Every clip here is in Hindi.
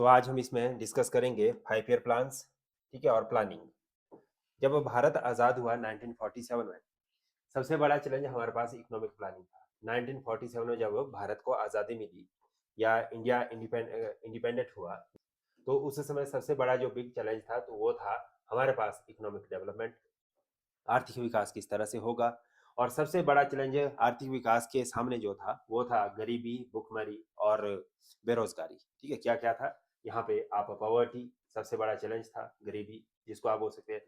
आज हम इसमें डिस्कस करेंगे 5 ईयर प्लान्स, ठीक है, और प्लानिंग। जब भारत आज़ाद हुआ 1947 में, सबसे बड़ा चैलेंज हमारे पास इकोनॉमिक प्लानिंग था। 1947 में जब भारत को आज़ादी मिली या इंडिया इंडिपेंडेंट हुआ, तो उस समय सबसे बड़ा जो बिग चैलेंज था तो वो था हमारे पास इकोनॉमिक डेवलपमेंट, आर्थिक विकास किस तरह से होगा। और सबसे बड़ा चैलेंज आर्थिक विकास के सामने जो था वो था गरीबी, भुखमरी और बेरोजगारी। ठीक है, क्या क्या था यहाँ पे? आप पॉवर्टी सबसे बड़ा चैलेंज था, गरीबी जिसको आप बोल सकते हैं।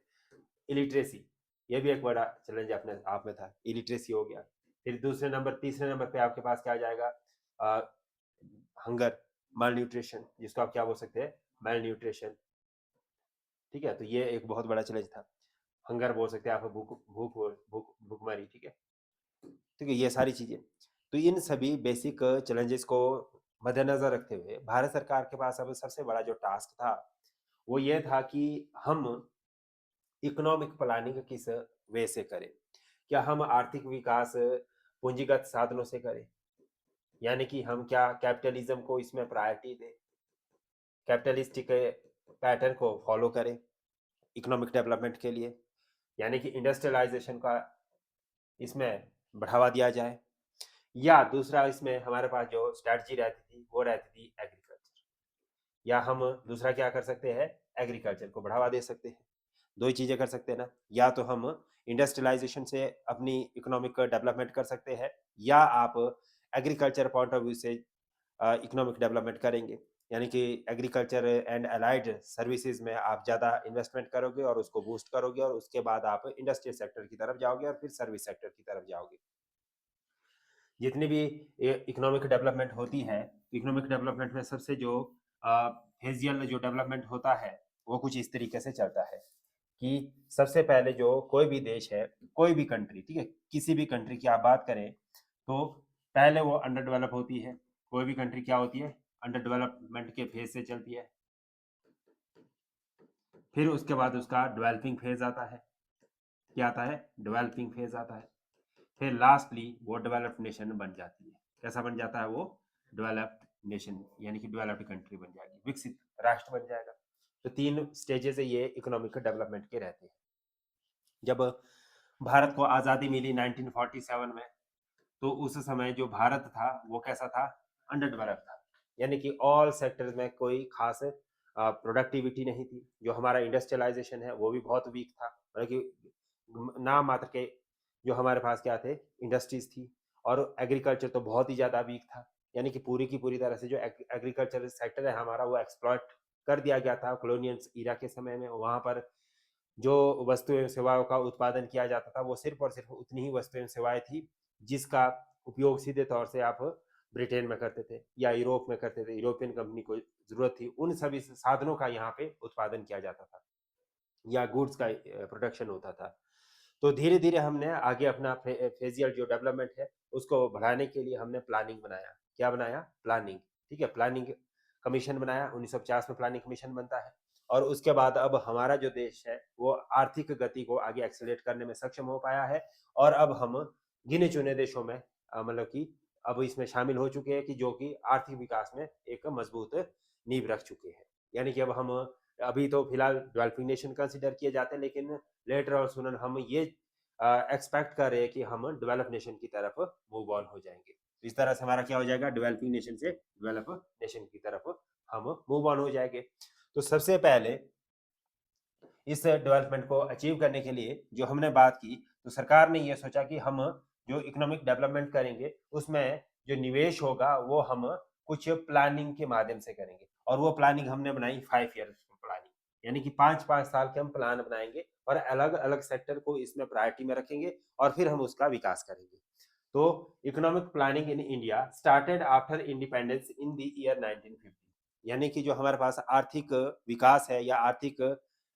इलिटरेसी, ये भी एक बड़ा चैलेंज अपने आप में था, इलिटरेसी हो गया। फिर तीसरे नंबर पे आपके पास क्या आ जाएगा? हंगर, माल न्यूट्रिशन, जिसको आप क्या बोल सकते हैं? माल न्यूट्रिशन। ठीक है, तो ये एक बहुत बड़ा चैलेंज था। हंगर बोल सकते हैं आप, भूख भूख भूख भूखमरी। ठीक है, ठीक है, ये सारी चीजें। तो इन सभी बेसिक चैलेंजेस को मद्देनजर रखते हुए भारत सरकार के पास अब सबसे बड़ा जो टास्क था वो ये था कि हम इकोनॉमिक प्लानिंग किस वे से करें। क्या हम आर्थिक विकास पूंजीगत साधनों से करें, यानी कि हम क्या कैपिटलिज्म को इसमें प्रायोरिटी दें, कैपिटलिस्टिक पैटर्न को फॉलो करें इकोनॉमिक डेवलपमेंट के लिए, यानी कि इंडस्ट्रियलाइजेशन का इसमें बढ़ावा दिया जाए, या दूसरा इसमें हमारे पास जो स्ट्रैटेजी रहती थी वो रहती थी एग्रीकल्चर। या हम दूसरा क्या कर सकते हैं? एग्रीकल्चर को बढ़ावा दे सकते हैं। दो ही चीजें कर सकते हैं ना, या तो हम इंडस्ट्रियलाइजेशन से अपनी इकोनॉमिक डेवलपमेंट कर सकते हैं, या आप एग्रीकल्चर पॉइंट ऑफ व्यू से इकोनॉमिक डेवलपमेंट करेंगे, यानी कि एग्रीकल्चर एंड अलाइड सर्विसेज में आप ज़्यादा इन्वेस्टमेंट करोगे और उसको बूस्ट करोगे, और उसके बाद आप इंडस्ट्रियल सेक्टर की तरफ जाओगे और फिर सर्विस सेक्टर की तरफ जाओगे। जितनी भी इकोनॉमिक डेवलपमेंट होती है, इकोनॉमिक डेवलपमेंट में सबसे जो फेजियल जो डेवलपमेंट होता है वो कुछ इस तरीके से चलता है कि सबसे पहले जो कोई भी देश है, कोई भी कंट्री, ठीक है, किसी भी कंट्री की आप बात करें तो पहले वो अंडर डेवलप होती है। कोई भी कंट्री क्या होती है? अंडर डेवलपमेंट के फेज से चलती है। फिर उसके बाद उसका डेवलपिंग फेज आता है। क्या आता है? डेवलपिंग फेज आता है। फिर लास्टली वो डेवलप्ड नेशन बन जाती है। कैसा बन जाता है वो? डेवलप्ड नेशन, यानी कि डेवलप्ड कंट्री बन जाएगी, विकसित राष्ट्र बन जाएगा। तो 3 स्टेजेस है ये इकोनॉमिक डेवलपमेंट के रहते हैं। जब भारत को आज़ादी मिली 1947 में, तो उस समय जो भारत था वो कैसा था? अंडर डेवलप था, यानी कि ऑल सेक्टर्स में कोई खास प्रोडक्टिविटी नहीं थी। जो हमारा इंडस्ट्रियलाइजेशन है वो भी बहुत वीक था, मतलब कि नाम मात्र के जो हमारे पास क्या थे? इंडस्ट्रीज थी। और एग्रीकल्चर तो बहुत ही ज़्यादा वीक था, यानी कि पूरी की पूरी तरह से जो एग्रीकल्चर सेक्टर है हमारा वो एक्सप्लॉइट कर दिया गया था कॉलोनियल इरा के समय में। वहाँ पर जो वस्तु एवं सेवाओं का उत्पादन किया जाता था वो सिर्फ और सिर्फ उतनी ही वस्तु एवं सेवाएं थी जिसका उपयोग सीधे तौर से आप ब्रिटेन में करते थे या यूरोप में करते थे, यूरोपियन कंपनी को जरूरत थी उन सभी साधनों का यहाँ पे उत्पादन किया जाता था या गुड्स का प्रोडक्शन होता था। तो धीरे धीरे हमने आगे अपना फेजियल जो डेवलपमेंट है उसको बढ़ाने के लिए हमने प्लानिंग बनाया। क्या बनाया? प्लानिंग। ठीक है, प्लानिंग कमीशन बनाया, 1950 में प्लानिंग कमीशन बनता है। और उसके बाद अब हमारा जो देश है वो आर्थिक गति को आगे एक्सेलरेट करने में सक्षम हो पाया है। और अब हम गिने चुने देशों में मतलब कि अब इसमें शामिल हो चुके हैं कि जो कि आर्थिक विकास में एक मजबूत नींव रख चुके हैं। यानी कि अब हम अभी तो फिलहाल डेवलपिंग नेशन कंसिडर किए जाते हैं, लेकिन लेटर और सुनन हम ये एक्सपेक्ट कर रहे हैं कि हम डेवलप नेशन की तरफ मूव ऑन हो जाएंगे। तो इस तरह से हमारा क्या हो जाएगा? डेवलपिंग नेशन से डेवलप नेशन की तरफ हम मूव ऑन हो जाएंगे। तो सबसे पहले इस डेवलपमेंट को अचीव करने के लिए जो हमने बात की, तो सरकार ने ये सोचा कि हम जो इकोनॉमिक डेवलपमेंट करेंगे उसमें जो निवेश होगा वो हम कुछ प्लानिंग के माध्यम से करेंगे। और वो प्लानिंग हमने बनाई 5 ईयर प्लानिंग, यानी कि 5-5 साल के हम प्लान बनाएंगे और अलग अलग सेक्टर को इसमें प्रायोरिटी में रखेंगे और फिर हम उसका विकास करेंगे। तो economic planning in India started after independence in the year 1950, यानी कि जो हमारे पास आर्थिक विकास है या आर्थिक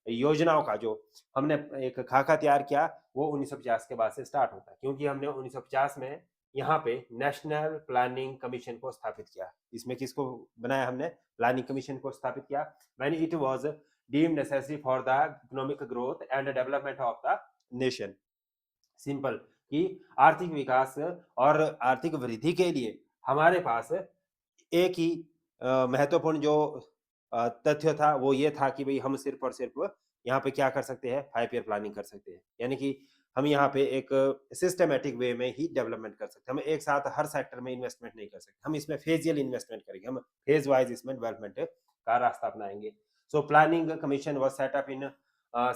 योजनाओं का जो हमने एक खाका तैयार किया वो 1950 के बाद से स्टार्ट होता है, क्योंकि हमने 1950 में यहाँ पे नेशनल प्लानिंग कमीशन को स्थापित किया। इसमें किसको बनाया हमने? प्लानिंग कमीशन को स्थापित किया। When it was deemed necessary for the economic growth and development of the nation. Simple कि आर्थिक विकास और आर्थिक वृद्धि के लिए हमारे पास एक ही महत्वपूर्ण जो तथ्य था वो ये था कि भाई हम सिर्फ और सिर्फ यहाँ पे क्या कर सकते हैं, 5 ईयर प्लानिंग कर सकते हैं, यानी कि हम यहाँ पे एक सिस्टमेटिक वे में ही डेवलपमेंट कर सकते हैं। हम एक साथ हर सेक्टर में इन्वेस्टमेंट नहीं कर सकते, हम इसमें फेजियल इन्वेस्टमेंट करेंगे, हम फेज वाइज इसमें डेवलपमेंट का रास्ता अपनाएंगे। So planning commission was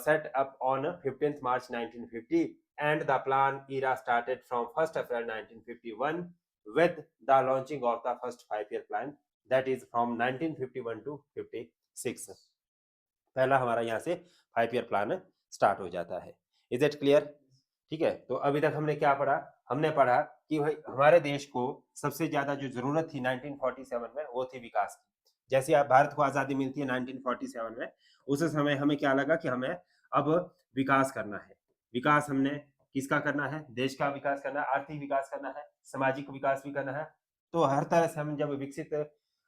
set up on 15th March 1950 and the plan era started from 1st April 1951 with the launching of the first 5-year plan, that is from 1951 to 56। पहला हमारा यहाँ से 5 ईयर प्लान स्टार्ट हो जाता है। Is it clear? ठीक है, तो अभी तक हमने क्या पढ़ा? हमने पढ़ा कि भाई हमारे देश को सबसे ज्यादा जो जरूरत थी 1947 में वो थी विकास की। जैसे आप भारत को आजादी मिलती है 1947 में, उस समय हमें क्या लगा कि हमें अब विकास करना है। विकास हमने किसका करना है? देश का विकास करना है, आर्थिक विकास करना है, सामाजिक विकास भी करना है। तो हर तरह से हम जब विकसित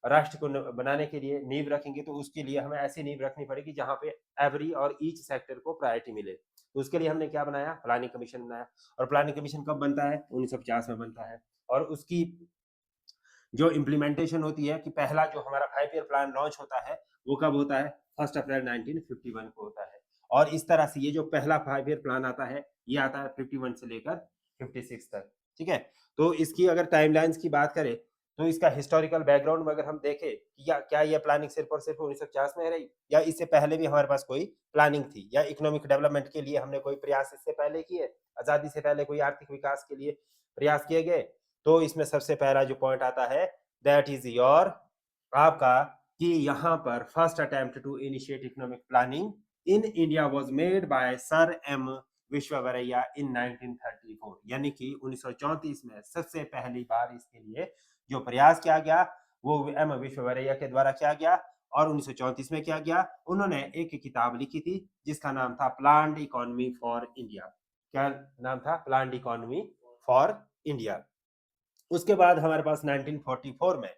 राष्ट्र को बनाने के लिए नींव रखेंगे तो उसके लिए हमें ऐसी नींव रखनी पड़ेगी जहां पे एवरी और ईच सेक्टर को प्रायोरिटी मिले। तो उसके लिए हमने क्या बनाया? प्लानिंग कमीशन बनाया। और प्लानिंग कमीशन कब बनता है? 1950 में बनता है। और उसकी जो इम्प्लीमेंटेशन होती है कि पहला जो हमारा 5 ईयर प्लान लॉन्च होता है वो कब होता है? 1 अप्रैल 1951 को होता है। और इस तरह से ये जो पहला 5 ईयर प्लान आता है ये आता है 51 से लेकर 56 तक। ठीक है, तो इसकी अगर टाइमलाइंस की बात करें तो इसका हिस्टोरिकल बैकग्राउंड में अगर हम देखें कि क्या ये प्लानिंग सिर्फ और सिर्फ 1950 में रही या इससे पहले भी हमारे पास कोई प्लानिंग थी, या इकोनॉमिक डेवलपमेंट के लिए हमने कोई प्रयास इससे पहले किए, आजादी से पहले कोई आर्थिक विकास के लिए प्रयास किए गए? तो इसमें सबसे पहला जो पॉइंट आता है दैट इज योर आपका कि यहाँ पर first attempt to initiate economic planning in India was made by sir M Visvesvaraya in 1934, यानी कि 1934 में सबसे पहली बार इसके लिए जो प्रयास किया गया वो एम विश्वेश्वरैया के द्वारा किया गया। और 1934 में क्या गया? उन्होंने एक किताब लिखी थी जिसका नाम था प्लान्ड इकोनॉमी फॉर इंडिया। क्या नाम था? Planned economy for India. उसके बाद हमारे पास 1944 में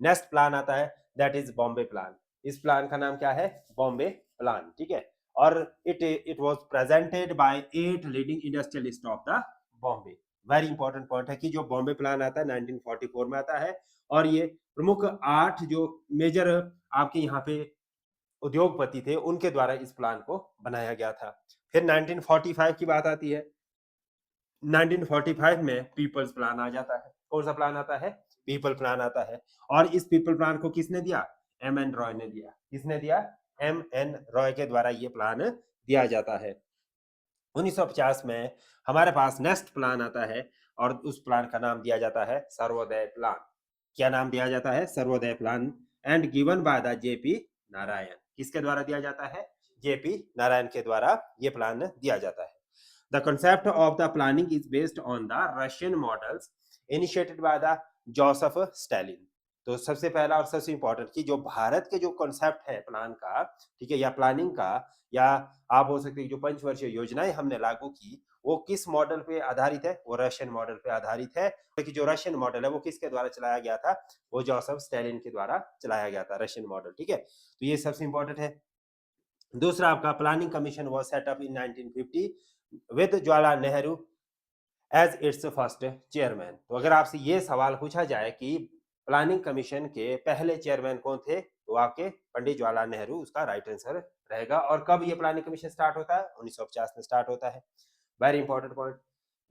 नेक्स्ट प्लान आता है दैट इज बॉम्बे प्लान। इस प्लान का नाम क्या है? बॉम्बे प्लान। ठीक है, और it was presented by 8 leading industrialist of the Bombay. Very important point है कि जो बॉम्बे प्लान आता है 1944 में आता है और ये प्रमुख 8 जो मेजर आपके यहाँ पे उद्योगपति थे उनके द्वारा इस प्लान को बनाया गया था। फिर 1945 की बात आती है। 1945 में पीपल्स प्लान आ जाता है। कौन सा प्लान आता है? पीपल प्लान आता है। और इस पीपल प्लान को किसने दिया? एम एन रॉय ने दिया। किसने दिया? एम एन रॉय के द्वारा ये प्लान दिया जाता है। 1950 में हमारे पास नेक्स्ट प्लान आता है और उस प्लान का नाम दिया जाता है सर्वोदय प्लान। क्या नाम दिया जाता है? Sarvodaya plan, and given by the JP Narayan. किसके द्वारा दिया जाता है? जेपी नारायण के द्वारा ये प्लान दिया जाता है। The concept of the planning is based on the Russian models initiated by the Joseph Stalin। तो सबसे पहला और सबसे इंपॉर्टेंट कि जो भारत के जो कॉन्सेप्ट है प्लान का, ठीक है, या प्लानिंग का, या आप हो सकते हैं जो पंचवर्षीय योजनाएं हमने लागू की वो किस मॉडल पे आधारित है? वो रशियन मॉडल पे आधारित है। कि जो रशियन मॉडल है वो किसके द्वारा चलाया गया था? वो जोसेफ स्टालिन के द्वारा चलाया गया था रशियन मॉडल। ठीक है, तो ये सबसे इंपॉर्टेंट है। दूसरा आपका planning commission was set up in 1950 with Jawaharlal Nehru as its first chairman. तो अगर आपसे ये सवाल पूछा जाए कि प्लानिंग कमीशन के पहले चेयरमैन कौन थे, तो आपके पंडित जवाहरलाल नेहरू उसका राइट आंसर रहेगा। और कब ये प्लानिंग कमीशन स्टार्ट होता है? 1950 में स्टार्ट होता है। Very important point.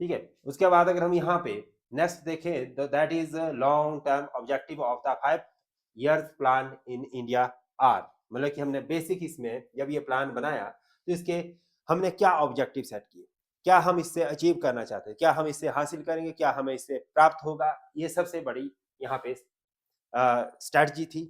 ठीक है, उसके बाद अगर हम यहाँ पे नेक्स्ट देखें तो that is long term objective of the 5 years plan in India are. मतलब कि हमने बेसिक इसमें जब ये प्लान बनाया तो इसके हमने क्या ऑब्जेक्टिव सेट किए, क्या हम इससे अचीव करना चाहते हैं, क्या हम इससे हासिल करेंगे, क्या हमें इससे प्राप्त होगा, ये सबसे बड़ी यहाँ पे स्ट्रेटजी थी,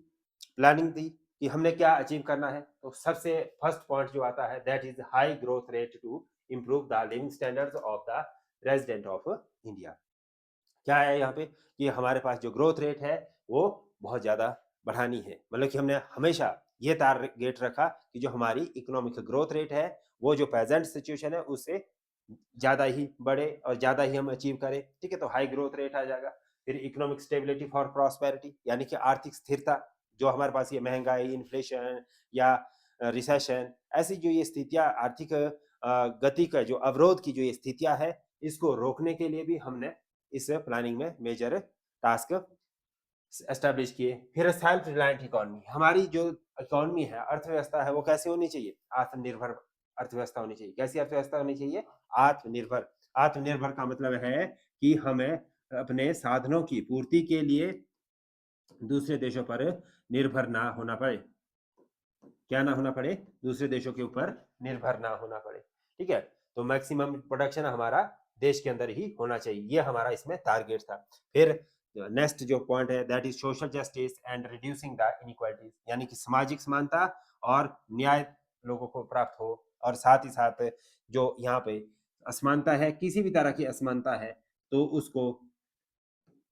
प्लानिंग थी कि हमने क्या अचीव करना है। तो सबसे फर्स्ट पॉइंट जो आता है that is high growth rate to improve the living standards of the resident of India। क्या है यहाँ पे कि हमारे पास जो ग्रोथ रेट है वो बहुत ज्यादा बढ़ानी है। मतलब कि हमने हमेशा ये टारगेट रखा कि जो हमारी इकोनॉमिक ग्रोथ रेट है वो जो प्रेजेंट सिचुएशन है उससे ज्यादा ही बढ़े और ज्यादा ही हम अचीव करें। ठीक है, तो हाई ग्रोथ रेट आ जाएगा। फिर इकोनॉमिक स्टेबिलिटी फॉर प्रॉस्पेरिटी, यानी कि आर्थिक स्थिरता। जो हमारे पास ये महंगाई, इन्फ्लेशन या रिसेशन, ऐसी जो ये स्थितियां आर्थिक गति का जो अवरोध की जो ये स्थितियां है इसको रोकने के लिए भी हमने इस प्लानिंग में मेजर टास्क एस्टेब्लिश किए। फिर सेल्फ रिलायंट इकोनॉमी, हमारी जो इकोनॉमी है, अर्थव्यवस्था है, वो कैसे होनी चाहिए? आत्मनिर्भर अर्थव्यवस्था होनी चाहिए। कैसी अर्थव्यवस्था होनी चाहिए? आत्मनिर्भर। आत्मनिर्भर का मतलब है कि हमें अपने साधनों की पूर्ति के लिए दूसरे देशों पर निर्भर ना होना पड़े। क्या ना होना पड़े? दूसरे देशों के ऊपर निर्भर ना होना पड़े। ठीक है, तो मैक्सिमम प्रोडक्शन हमारा देश के अंदर ही होना चाहिए, ये हमारा इसमें टारगेट था। फिर नेक्स्ट जो पॉइंट है that is social justice and reducing the inequalities, यानी कि सामाजिक समानता और न्याय लोगों को प्राप्त हो, और साथ ही साथ जो यहाँ पे असमानता है, किसी भी तरह की असमानता है, तो उसको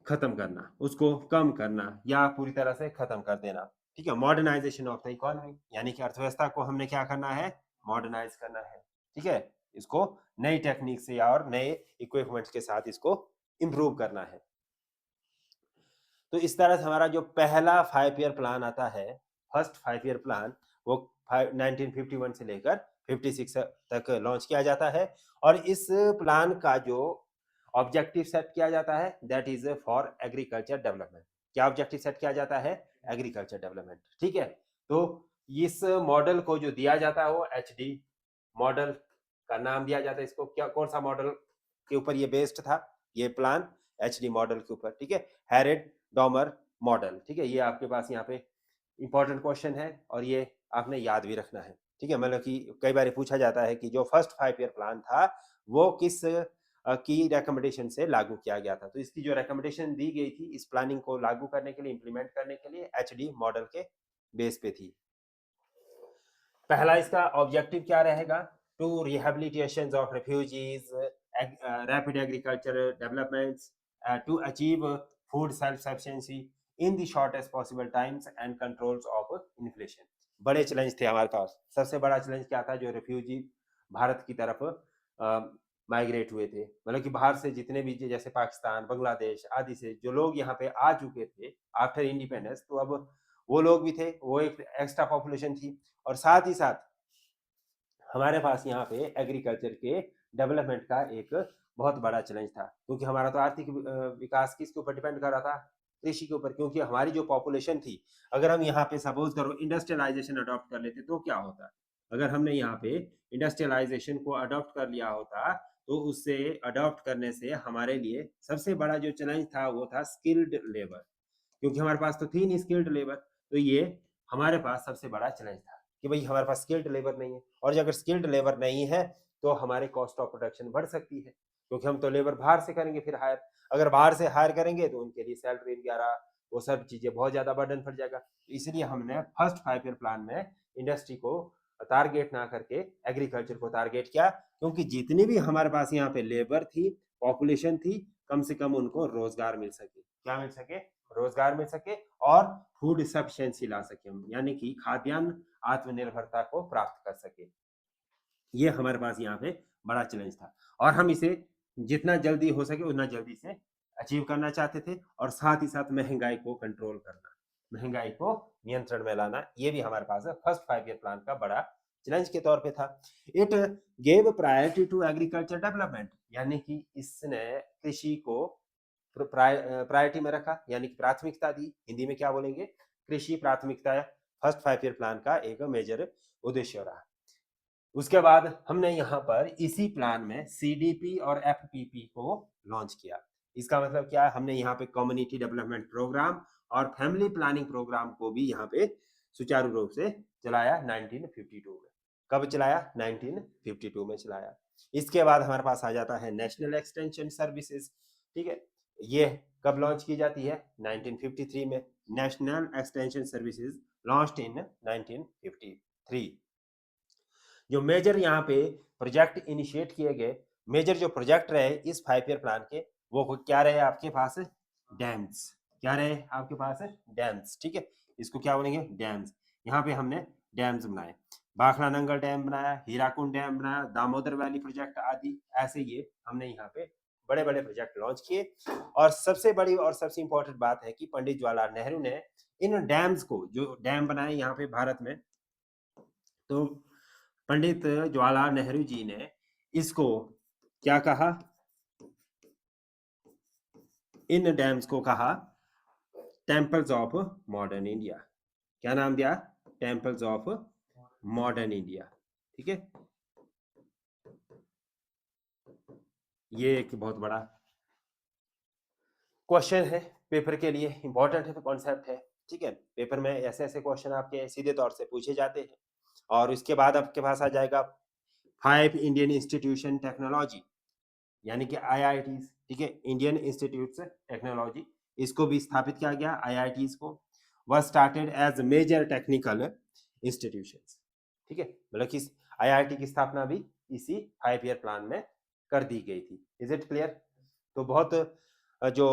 खत्म करना, उसको कम करना या पूरी तरह से खत्म कर देना। ठीक है, मॉडर्नाइजेशन ऑफ द इकोनॉमी, यानी कि अर्थव्यवस्था को हमने क्या करना है? मॉडर्नाइज करना है। ठीक है, इसको नई टेक्निक से और नए इक्विपमेंट्स के साथ इसको इंप्रूव करना है। तो इस तरह से हमारा जो पहला 5 ईयर प्लान आता है, फर्स्ट 5 ईयर प्लान, वो 1951 से लेकर 56 तक लॉन्च किया जाता है। और इस प्लान का जो ऑब्जेक्टिव सेट किया जाता है that is for agriculture development. क्या ऑब्जेक्टिव सेट किया जाता है? Agriculture development. ठीक है, तो इस मॉडल को जो दिया जाता है वो HD मॉडल का नाम दिया जाता है इसको। क्या, कौन सा मॉडल के ऊपर ये बेस्ड था ये प्लान? HD मॉडल के ऊपर। ठीक है, हैरेड डॉमर मॉडल। ठीक है, ये आपके पास यहाँ पे इंपॉर्टेंट क्वेश्चन है और ये आपने याद भी रखना है। ठीक है, मतलब कि कई बार पूछा जाता है कि जो फर्स्ट 5 ईयर प्लान था वो किस की रिकमेंडेशन से लागू किया गया था। तो इसकी जो रिकमेंडेशन दी गई थी इस प्लानिंग को लागू करने के लिए, इंप्लीमेंट करने के लिए, HD मॉडल के बेस पे थी। पहला इसका ऑब्जेक्टिव क्या रहेगा? To rehabilitation of refugees, rapid agriculture developments, to achieve food self sufficiency in the shortest possible times and controls of inflation. बड़े चैलेंज थे हमारे पास। सबसे बड़ा चैलेंज क्या था? जो रेफ्यूजी भारत की तरफ माइग्रेट हुए थे, मतलब कि बाहर से जितने भी, जैसे पाकिस्तान, बांग्लादेश आदि से जो लोग यहाँ पे आ चुके थे आफ्टर इंडिपेंडेंस, तो अब वो लोग भी थे, वो एक एक्स्ट्रा पॉपुलेशन थी। और साथ ही साथ हमारे पास यहाँ पे एग्रीकल्चर के डेवलपमेंट का एक बहुत बड़ा चैलेंज था, क्योंकि हमारा तो आर्थिक विकास किसके ऊपर डिपेंड कर रहा था? कृषि के ऊपर। क्योंकि हमारी जो पॉपुलेशन थी, अगर हम यहाँ पे सपोज करो इंडस्ट्रियलाइजेशन अडॉप्ट कर लेते तो क्या होता? अगर हमने यहाँ पे इंडस्ट्रियलाइजेशन को अडॉप्ट कर लिया होता, तो उससे अडॉप्ट करने से हमारे लिए सबसे बड़ा जो चैलेंज था वो था स्किल्ड लेबर, क्योंकि हमारे पास तो थी नहीं स्किल्ड लेबर। तो ये हमारे पास सबसे बड़ा चैलेंज था कि भाई हमारे पास स्किल्ड लेबर नहीं है, और अगर स्किल्ड लेबर नहीं है तो हमारे कॉस्ट ऑफ प्रोडक्शन बढ़ सकती है, क्योंकि हम तो लेबर बाहर से करेंगे फिर हायर। अगर बाहर से हायर करेंगे तो उनके लिए सैलरी वगैरह वो सब चीजें बहुत ज्यादा बर्डन पड़ जाएगा। इसलिए हमने फर्स्ट 5 ईयर प्लान में इंडस्ट्री को टारगेट ना करके एग्रीकल्चर को टारगेट किया, क्योंकि जितनी भी हमारे पास यहाँ पे लेबर थी, पॉपुलेशन थी, कम से कम उनको रोजगार मिल सके। क्या मिल सके? रोजगार मिल सके और फूड सफिशिएंसी ला सके हम, यानी कि खाद्यान्न आत्मनिर्भरता को प्राप्त कर सके। ये हमारे पास यहाँ पे बड़ा चैलेंज था, और हम इसे जितना जल्दी हो सके उतना जल्दी से अचीव करना चाहते थे। और साथ ही साथ महंगाई को कंट्रोल करना, महंगाई को नियंत्रण में लाना, ये भी हमारे पास फर्स्ट 5 ईयर प्लान का बड़ा चैलेंज के तौर पे था। It gave priority to agriculture development, यानी कि इसने कृषि को प्रायोरिटी में रखा, यानी कि प्राथमिकता दी। हिंदी में क्या बोलेंगे? कृषि प्राथमिकता फर्स्ट 5 ईयर प्लान का एक मेजर उद्देश्य रहा। उसके बाद हमने यहाँ पर इसी प्लान में CDP और FPP को लॉन्च किया। इसका मतलब क्या है? हमने यहाँ पे कम्युनिटी डेवलपमेंट प्रोग्राम और फैमिली प्लानिंग प्रोग्राम को भी यहाँ पे सुचारू रूप से चलाया 1952 में। कब चलाया? 1952 में चलाया। इसके बाद हमारे पास आ जाता है नेशनल एक्सटेंशन सर्विसेज। ठीक है, ये कब लॉन्च की जाती है? 1953 में। National extension services launched in 1953। जो मेजर यहाँ पे प्रोजेक्ट इनिशिएट किए गए, मेजर जो प्रोजेक्ट रहे इस 5 ईयर प्लान के, वो क्या रहे आपके पास? डैम्स। क्या रहे आपके पास? डैम्स। ठीक है, इसको क्या बोलेंगे? डैम्स। यहाँ पे हमने डैम्स बनाए, भाखड़ा नंगल डैम बनाया, हीराकुंड डैम बनाया, दामोदर वैली प्रोजेक्ट आदि, ऐसे ये हमने यहाँ पे बड़े बड़े प्रोजेक्ट लॉन्च किए। और सबसे बड़ी और सबसे इंपॉर्टेंट बात है कि पंडित जवाहरलाल नेहरू ने इन डैम्स को, जो डैम बनाए यहाँ पे भारत में, तो पंडित जवाहरलाल नेहरू जी ने इसको क्या कहा? इन डैम्स को कहा टेम्पल्स ऑफ मॉडर्न इंडिया। क्या नाम दिया? Temples of modern India. ठीक है, ये एक बहुत बड़ा क्वेश्चन है, पेपर के लिए इंपॉर्टेंट है, कॉन्सेप्ट है। ठीक है, पेपर में ऐसे ऐसे क्वेश्चन आपके सीधे तौर से पूछे जाते हैं। और इसके बाद आपके पास आ जाएगा 5 इंडियन इंस्टीट्यूशन टेक्नोलॉजी, यानी कि IITs। ठीक है, इंडियन इंस्टीट्यूट टेक्नोलॉजी, इसको भी स्थापित किया गया। IITs को वह started as major technical institutions. ठीक है, मतलब कि IIT की स्थापना भी इसी 5 ईयर प्लान में कर दी गई थी। Is it clear? तो बहुत जो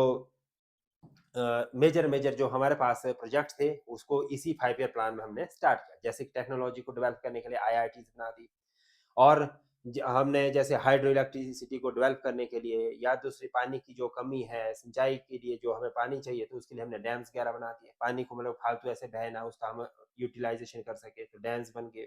मेजर जो हमारे पास प्रोजेक्ट थे उसको इसी 5 ईयर प्लान में हमने स्टार्ट किया। जैसे टेक्नोलॉजी को डेवलप करने के लिए IITs बना दी, और हमने जैसे हाइड्रो इलेक्ट्रिसिटी को डेवलप करने के लिए, या दूसरी पानी की जो कमी है, सिंचाई के लिए जो हमें पानी चाहिए, तो उसके लिए हमने डैम्स वगैरह बना दिए। पानी को मतलब फालतू ऐसे बहे ना, उसका हम यूटिलाइजेशन कर सके, तो डैम्स बन गए।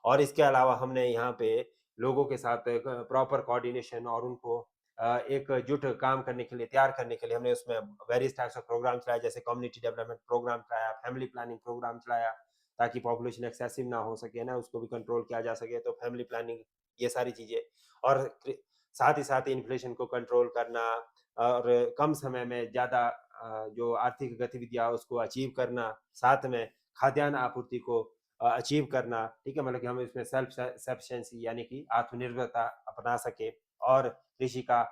और इसके अलावा हमने यहाँ पे लोगों के साथ प्रॉपर कोऑर्डिनेशन और उनको एकजुट काम करने के लिए, तैयार करने के लिए हमने उसमें वेरियस टाइप्स ऑफ प्रोग्राम चलाया। जैसे कम्युनिटी डेवलपमेंट प्रोग्राम चलाया, फैमिली प्लानिंग प्रोग्राम चलाया, ताकि पॉपुलेशन एक्सेसिव ना हो सके ना, उसको भी कंट्रोल किया जा सके। तो फैमिली प्लानिंग, ये सारी चीजें, और साथ ही साथ इन्फ्लेशन को कंट्रोल करना, और कम समय में ज्यादा जो आर्थिक गतिविधियां उसको अचीव करना, साथ में खाद्यान्न आपूर्ति को अचीव करना। ठीक है, मतलब कि हम इसमें सेल्फ सफिशिएंसी यानी कि आत्मनिर्भरता अपना सके, और कृषि का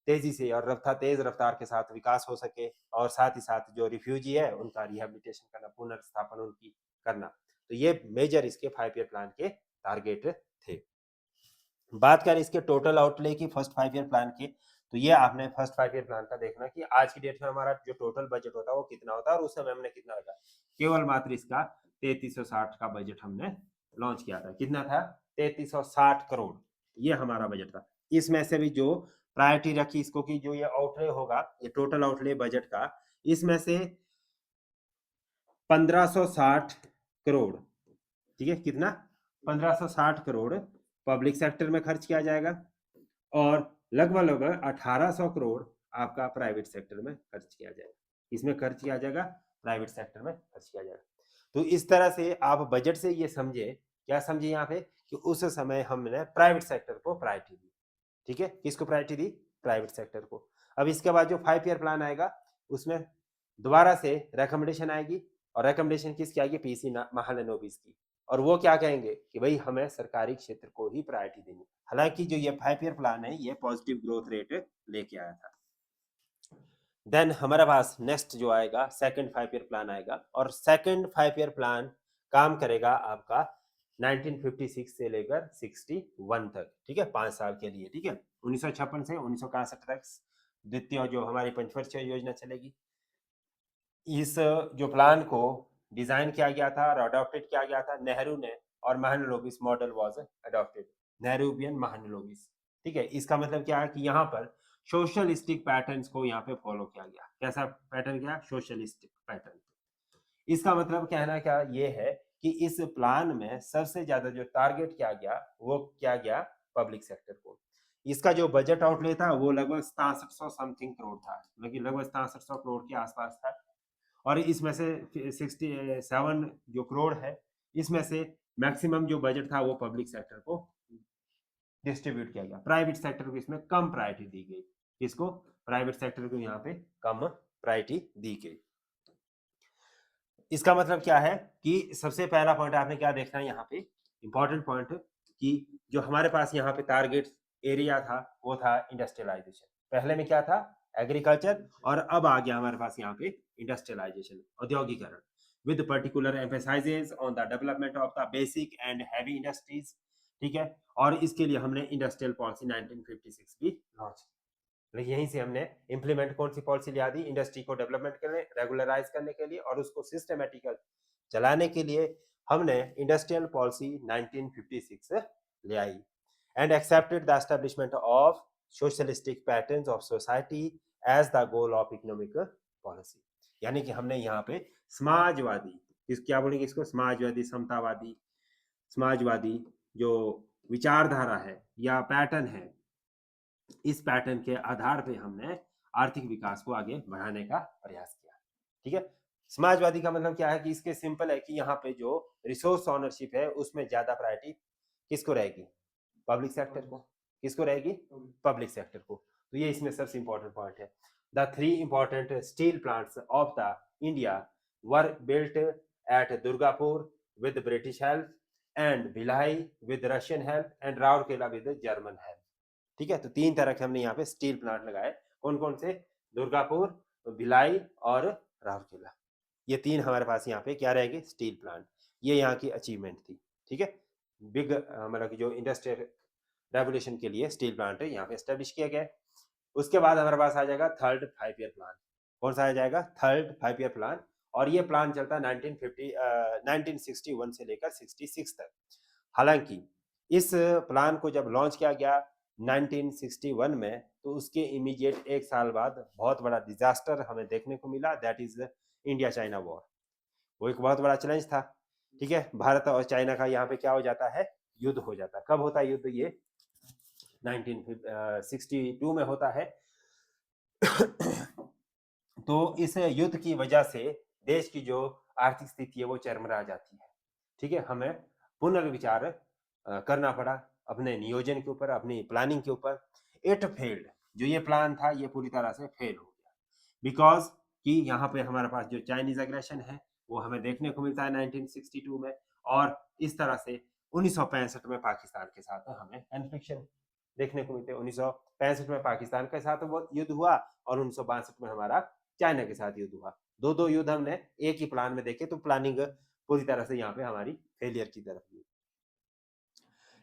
तेजी से और तेज रफ्तार के साथ विकास हो सके, और साथ ही साथ जो रिफ्यूजी है उनका रिहेबिलिटेशन करना, पुनर्स्थापन उनकी करना। तो ये मेजर इसके 5 ईयर प्लान के टारगेट थे। बात करें इसके टोटल आउटले की फर्स्ट 5 ईयर प्लान की, तो ये आपने फर्स्ट 5 ईयर प्लान का देखना कि आज की डेट में हमारा जो टोटल बजट होता है वो कितना होता है, और उस समय हमने कितना रखा। केवल मात्र इसका 3360 का बजट हमने लॉन्च किया था। कितना था? 3360 करोड़, ये हमारा बजट था। इसमें से भी जो प्रायोरिटी रखी इसको कि जो ये आउटले होगा, ये टोटल आउटले बजट का, इसमें से 1560 करोड़, ठीक है, कितना? 1560 करोड़ पब्लिक सेक्टर में खर्च किया जाएगा, और लगभग लगभग 1800 करोड़ आपका प्राइवेट सेक्टर में खर्च किया जाएगा। इसमें खर्च किया जाएगा, प्राइवेट सेक्टर में खर्च किया जाएगा। तो इस तरह से आप बजट से ये समझे, क्या समझे यहाँ पे, कि उस समय हमने प्राइवेट सेक्टर को प्रायोरिटी दी। ठीक है, किसको प्रायोरिटी दी? प्राइवेट सेक्टर को। अब इसके बाद जो 5 ईयर प्लान आएगा उसमें दोबारा से रिकमेंडेशन आएगी, और रिकमेंडेशन किसकी आएगी? पीसी महालनोबिस की। और वो क्या कहेंगे कि भाई हमें सरकारी क्षेत्र को ही प्रायोरिटी देनी। हालांकि जो ये 5 ईयर प्लान है ये पॉजिटिव ग्रोथ रेट लेके आया था। देन हमारे पास नेक्स्ट जो आएगा सेकंड 5 ईयर प्लान आएगा, और सेकंड 5 ईयर प्लान काम करेगा आपका 1956 से लेकर 61 तक। ठीक है, 5 साल के लिए। ठीक है, 1956 से 1961 तक द्वितीय जो हमारी पंचवर्षीय योजना चलेगी। इस जो प्लान को डिजाइन किया गया था और अडॉप्टेड किया गया था नेहरू ने, और Mahalanobis model was adopted, Nehruvian Mahalanobis. ठीक है, इसका मतलब क्या है कि यहाँ पर सोशलिस्टिक पैटर्न्स को यहाँ पे फॉलो किया गया। कैसा पैटर्न? क्या? Socialistic pattern. इसका मतलब कहना क्या ये है कि इस प्लान में सबसे ज्यादा जो टारगेट किया गया वो किया गया पब्लिक सेक्टर को। इसका जो बजट आउटले था वो लगभग 6700 समथिंग करोड़ था, लगभग 6700 करोड़ के आसपास था। और इसमें से 67 जो करोड़ है, इसमें से मैक्सिमम जो बजट था वो पब्लिक सेक्टर को डिस्ट्रीब्यूट किया गया। प्राइवेट सेक्टर को इसमें कम प्रायोरिटी दी गई। किसको? प्राइवेट सेक्टर को यहाँ पे कम प्रायोरिटी दी गई। इसका मतलब क्या है कि सबसे पहला पॉइंट आपने क्या देखना है यहाँ पे, इंपॉर्टेंट पॉइंट, कि जो हमारे पास यहाँ पे टारगेट एरिया था वो था इंडस्ट्रियलाइजेशन। पहले में क्या था? एग्रीकल्चर, और अब आ गया हमारे पास यहाँ पे इंडस्ट्रियलाइजेशन, औद्योगिकरण, with particular emphasises on the development of the basic and heavy industries. ठीक है, और इसके लिए हमने इंडस्ट्रियल पॉलिसी 1956 भी लॉन्च की। यहीं से हमने इंप्लीमेंट कौन सी पॉलिसी लिया दी? इंडस्ट्री को डेवलपमेंट करने, रेगुलराइज करने के लिए, और उसको सिस्टमेटिकल चलाने के लिए हमने इंडस्ट्रियल पॉलिसी 1956 ले आई, and accepted the establishment of socialistic patterns of society as the goal of economic policy. यानी कि हमने यहाँ पे समाजवादी, क्या बोलेंगे इसको, समाजवादी, समतावादी, समाजवादी जो विचारधारा है या पैटर्न है, इस पैटर्न के आधार पे हमने आर्थिक विकास को आगे बढ़ाने का प्रयास किया। ठीक है। समाजवादी का मतलब क्या है कि इसके सिंपल है कि यहाँ पे जो रिसोर्स ऑनरशिप है उसमें ज्यादा प्रायोरिटी किसको रहेगी, पब्लिक सेक्टर को। किसको रहेगी, पब्लिक सेक्टर को। तो ये इसमें सबसे इंपॉर्टेंट पॉइंट है। The 3 important steel plants of the India were built at Durgapur with British help and Bhilai with Russian help and Rourkela with German help. ठीक है, तो 3 तरह के हमने यहाँ पे स्टील प्लांट लगाए। कौन कौन से, दुर्गापुर, भिलाई और राउरकेला। ये 3 हमारे पास यहाँ पे क्या रहेगी, स्टील प्लांट। ये यहाँ की अचीवमेंट थी। ठीक है, बिग मतलब कि जो इंडस्ट्रियल रेवोल्यूशन के लिए स्टील प्लांट यहाँ पे एस्टेब्लिश किया गया। उसके बाद हमारे पास आ जाएगा थर्ड 5 ईयर प्लान। कौन सा आ जाएगा, थर्ड 5 ईयर प्लान। और ये प्लान चलता है 1961 से लेकर 66 तक। हालांकि इस प्लान को जब लॉन्च किया गया 1961 में, तो उसके इमीडिएट 1 साल बाद बहुत बड़ा डिजास्टर हमें देखने को मिला, that is India China war. वो एक बहुत बड़ा चैलेंज था। ठीक है, भारत और चाइना का यहाँ पे क्या हो जाता है, युद्ध हो जाता है। कब होता है युद्ध, ये 1962 में होता है। तो इस युद्ध की वजह से देश की जो आर्थिक स्थिति है वो चरमरा जाती है। ठीक है, हमें पुनर्विचार करना पड़ा अपने नियोजन के ऊपर, अपनी प्लानिंग के ऊपर। इट फेल्ड, जो ये प्लान था ये पूरी तरह से फेल हो गया, बिकॉज कि यहाँ पे हमारे पास जो चाइनीज एग्रेशन है वो हमें देखने को मिलता है 1962 में। और इस तरह से 1965 में पाकिस्तान के साथ हमें कन्फ्लिक्शन देखने को मिलते हैं। 1965 में पाकिस्तान के साथ वो युद्ध हुआ और 1962 में हमारा चाइना के साथ युद्ध हुआ। दो युद्ध हमने एक ही प्लान में देखे, तो प्लानिंग पूरी तरह से यहाँ पे हमारी फेलियर की तरफ हुई।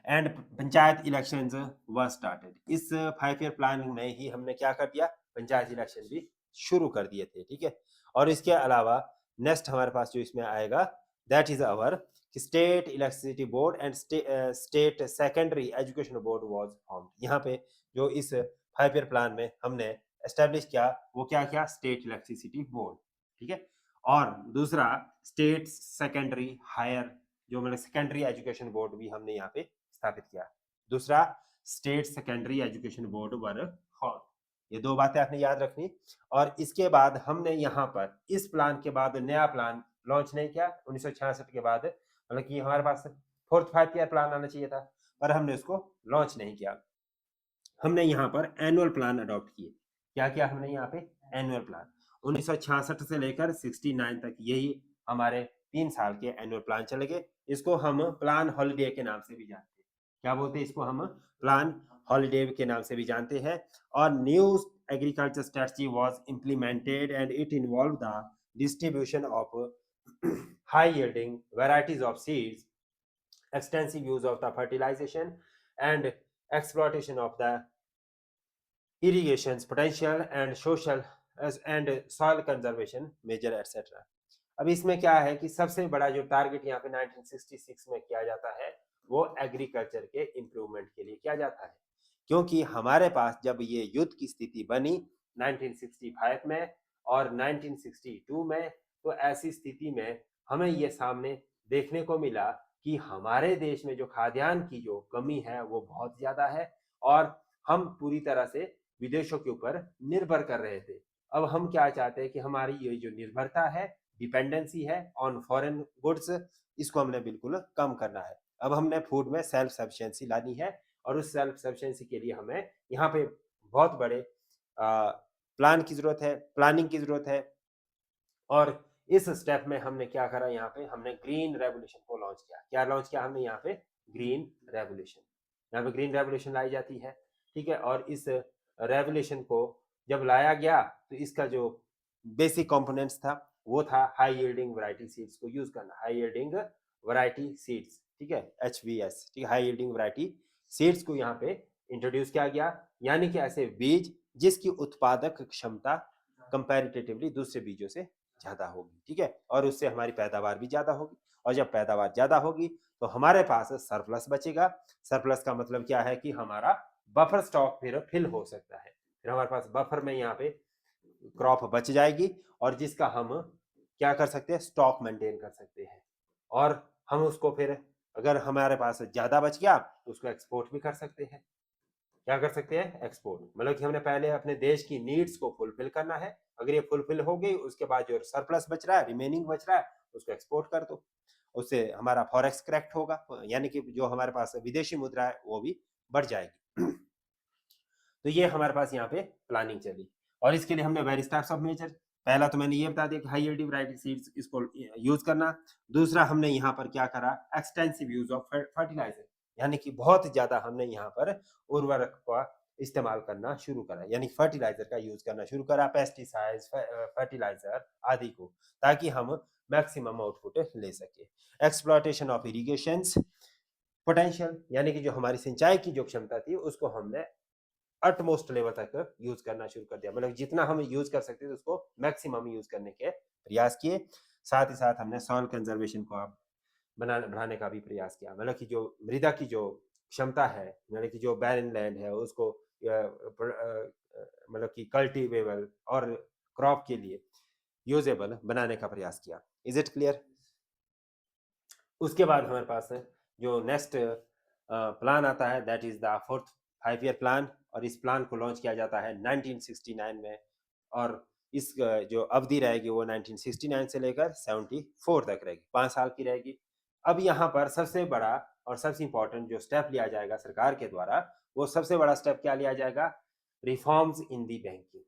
And panchayat elections were started. इस 5 ईयर प्लानिंग में ही हमने क्या कर दिया, पंचायत इलेक्शन भी शुरू कर दिए थे। ठीक है, और इसके अलावा नेक्स्ट हमारे पास जो इसमें आएगा, that is our state electricity board and state secondary education board was formed. यहाँ पे जो इस 5 ईयर प्लान में हमने एस्टेब्लिश किया वो क्या किया, स्टेट इलेक्ट्रिसिटी बोर्ड। ठीक है, और दूसरा स्टेट सेकेंडरी हायर, जो मतलब सेकेंडरी एजुकेशन बोर्ड भी हमने यहाँ पे स्थापित किया। दूसरा स्टेट सेकेंडरी एजुकेशन बोर्ड वर फॉर्म। ये 2 बातें आपने याद रखनी। और इसके बाद हमने यहाँ पर इस प्लान के बाद नया प्लान लॉन्च नहीं किया 1966 के बाद, मतलब कि हमारे पास 4th 5 ईयर प्लान आना चाहिए था, पर हमने उसको लॉन्च नहीं किया। हमने यहाँ पर एनुअल प्लान अडॉप्ट किए। क्या किया हमने यहाँ पे, एनुअल प्लान। 1966 से लेकर 69 तक यही हमारे 3 साल के एनुअल प्लान चले गए। इसको हम प्लान हॉलिडे के नाम से भी जानते हैं। क्या बोलते हैं इसको, हम प्लान हॉलिडे के नाम से भी जानते हैं। और new agriculture strategy was implemented and it involve the distribution of high yielding varieties of seeds, extensive use of the fertilization and exploitation of the irrigations potential and social and soil conservation measure etc. अब इसमें क्या है कि सबसे बड़ा जो टारगेट यहाँ पे 1966 में किया जाता है वो एग्रीकल्चर के इम्प्रूवमेंट के लिए किया जाता है। क्योंकि हमारे पास जब ये युद्ध की स्थिति बनी 1965 में और 1962 में, तो ऐसी स्थिति में हमें ये सामने देखने को मिला कि हमारे देश में जो खाद्यान्न की जो कमी है वो बहुत ज्यादा है और हम पूरी तरह से विदेशों के ऊपर निर्भर कर रहे थे। अब हम क्या चाहते हैं कि हमारी ये जो निर्भरता है, डिपेंडेंसी है ऑन फॉरेन गुड्स, इसको हमने बिल्कुल कम करना है। अब हमने फूड में सेल्फ सफिशिएंसी लानी है और उस सेल्फ सफिशिएंसी के लिए हमें यहाँ पे बहुत बड़े प्लान की जरूरत है, प्लानिंग की जरूरत है। और इस स्टेप में हमने क्या करा, यहाँ पे हमने ग्रीन रेवोल्यूशन को लॉन्च किया। क्या लॉन्च किया हमने यहाँ पे, ग्रीन रेवोल्यूशन। यहाँ पे ग्रीन रेवोल्यूशन लाई जाती है। ठीक है, और इस रेवोल्यूशन को जब लाया गया तो इसका जो बेसिक कंपोनेंट्स था वो था हाई यील्डिंग वैरायटी सीड्स को यूज करना, हाई यील्डिंग वैरायटी सीड्स। ठीक है, HVS, ठीक है, हाई यील्डिंग वैरायटी सीड्स को यहाँ पे इंट्रोड्यूस किया गया, यानी कि ऐसे बीज जिसकी उत्पादक क्षमता कंपैरेटिवली दूसरे बीजों से ज्यादा होगी। ठीक है, और उससे हमारी पैदावार भी ज्यादा होगी, और जब पैदावार ज्यादा होगी तो हमारे पास सरप्लस बचेगा। सरप्लस का मतलब क्या है कि हमारा बफर स्टॉक फिर फिल हो सकता है, फिर हमारे पास बफर में यहाँ पे क्रॉप बच जाएगी और जिसका हम क्या कर सकते हैं, स्टॉक मेंटेन कर सकते हैं। और हम उसको फिर अगर हमारे पास ज्यादा बच गया तो उसको एक्सपोर्ट भी कर सकते हैं। क्या कर सकते हैं, एक्सपोर्ट, मतलब कि हमने पहले अपने देश की नीड्स को फुलफिल करना है अगर ये फुलफिल हो गई, उसके बाद जो सरप्लस बच रहा है, रिमेनिंग बच रहा है, उसको एक्सपोर्ट कर दो, उससे हमारा फॉरेक्स करेक्ट होगा, यानी कि जो हमारे पास विदेशी मुद्रा है वो भी बढ़ जाएगी। तो ये हमारे पास यहाँ पे प्लानिंग चली, और इसके लिए हमने वेरियस टाइप्स ऑफ मेजर, पहला तो मैंने ये बता दिया कि हाई यील्डिंग वैरायटी सीड्स इसको यूज करना। दूसरा हमने यहाँ पर क्या करा, एक्सटेंसिव यूज ऑफ फर्टिलाइजर, यानी कि बहुत ज्यादा हमने यहाँ पर उर्वरक का इस्तेमाल करना शुरू करा, यानी फर्टिलाइजर का यूज करना शुरू करा, पेस्टिसाइड्स, फर्टिलाइजर आदि को, ताकि हम मैक्सिमम आउटपुट ले सके। एक्सप्लॉयटेशन ऑफ इरिगेशंस पोटेंशियल, यानी कि जो हमारी सिंचाई की जो क्षमता थी उसको हमने अटमोस्ट लेवल तक यूज करना शुरू कर दिया, मतलब जितना हम यूज कर सकते थे उसको मैक्सिमम यूज करने के प्रयास किए। साथ ही साथ हमने सॉइल कंजर्वेशन को बढ़ाने का भी प्रयास किया, मतलब कि जो मृदा की जो क्षमता है, मतलब कि जो बैरन लैंड है उसको मतलब कि कल्टीवेबल और क्रॉप के लिए यूजेबल बनाने का प्रयास किया। Is it clear? उसके बाद हमारे पास जो नेक्स्ट प्लान आता है, that is the fourth 5 year plan, और इस प्लान को लॉन्च किया जाता है 1969 में, और इस जो अवधि रहेगी वो 1969 से लेकर 74 तक रहेगी, 5 साल की रहेगी। अब यहाँ पर सबसे बड़ा और सबसे इंपॉर्टेंट जो स्टेप लिया जाएगा सरकार के द्वारा, वो सबसे बड़ा स्टेप क्या लिया जाएगा, रिफॉर्म्स इन दी बैंकिंग।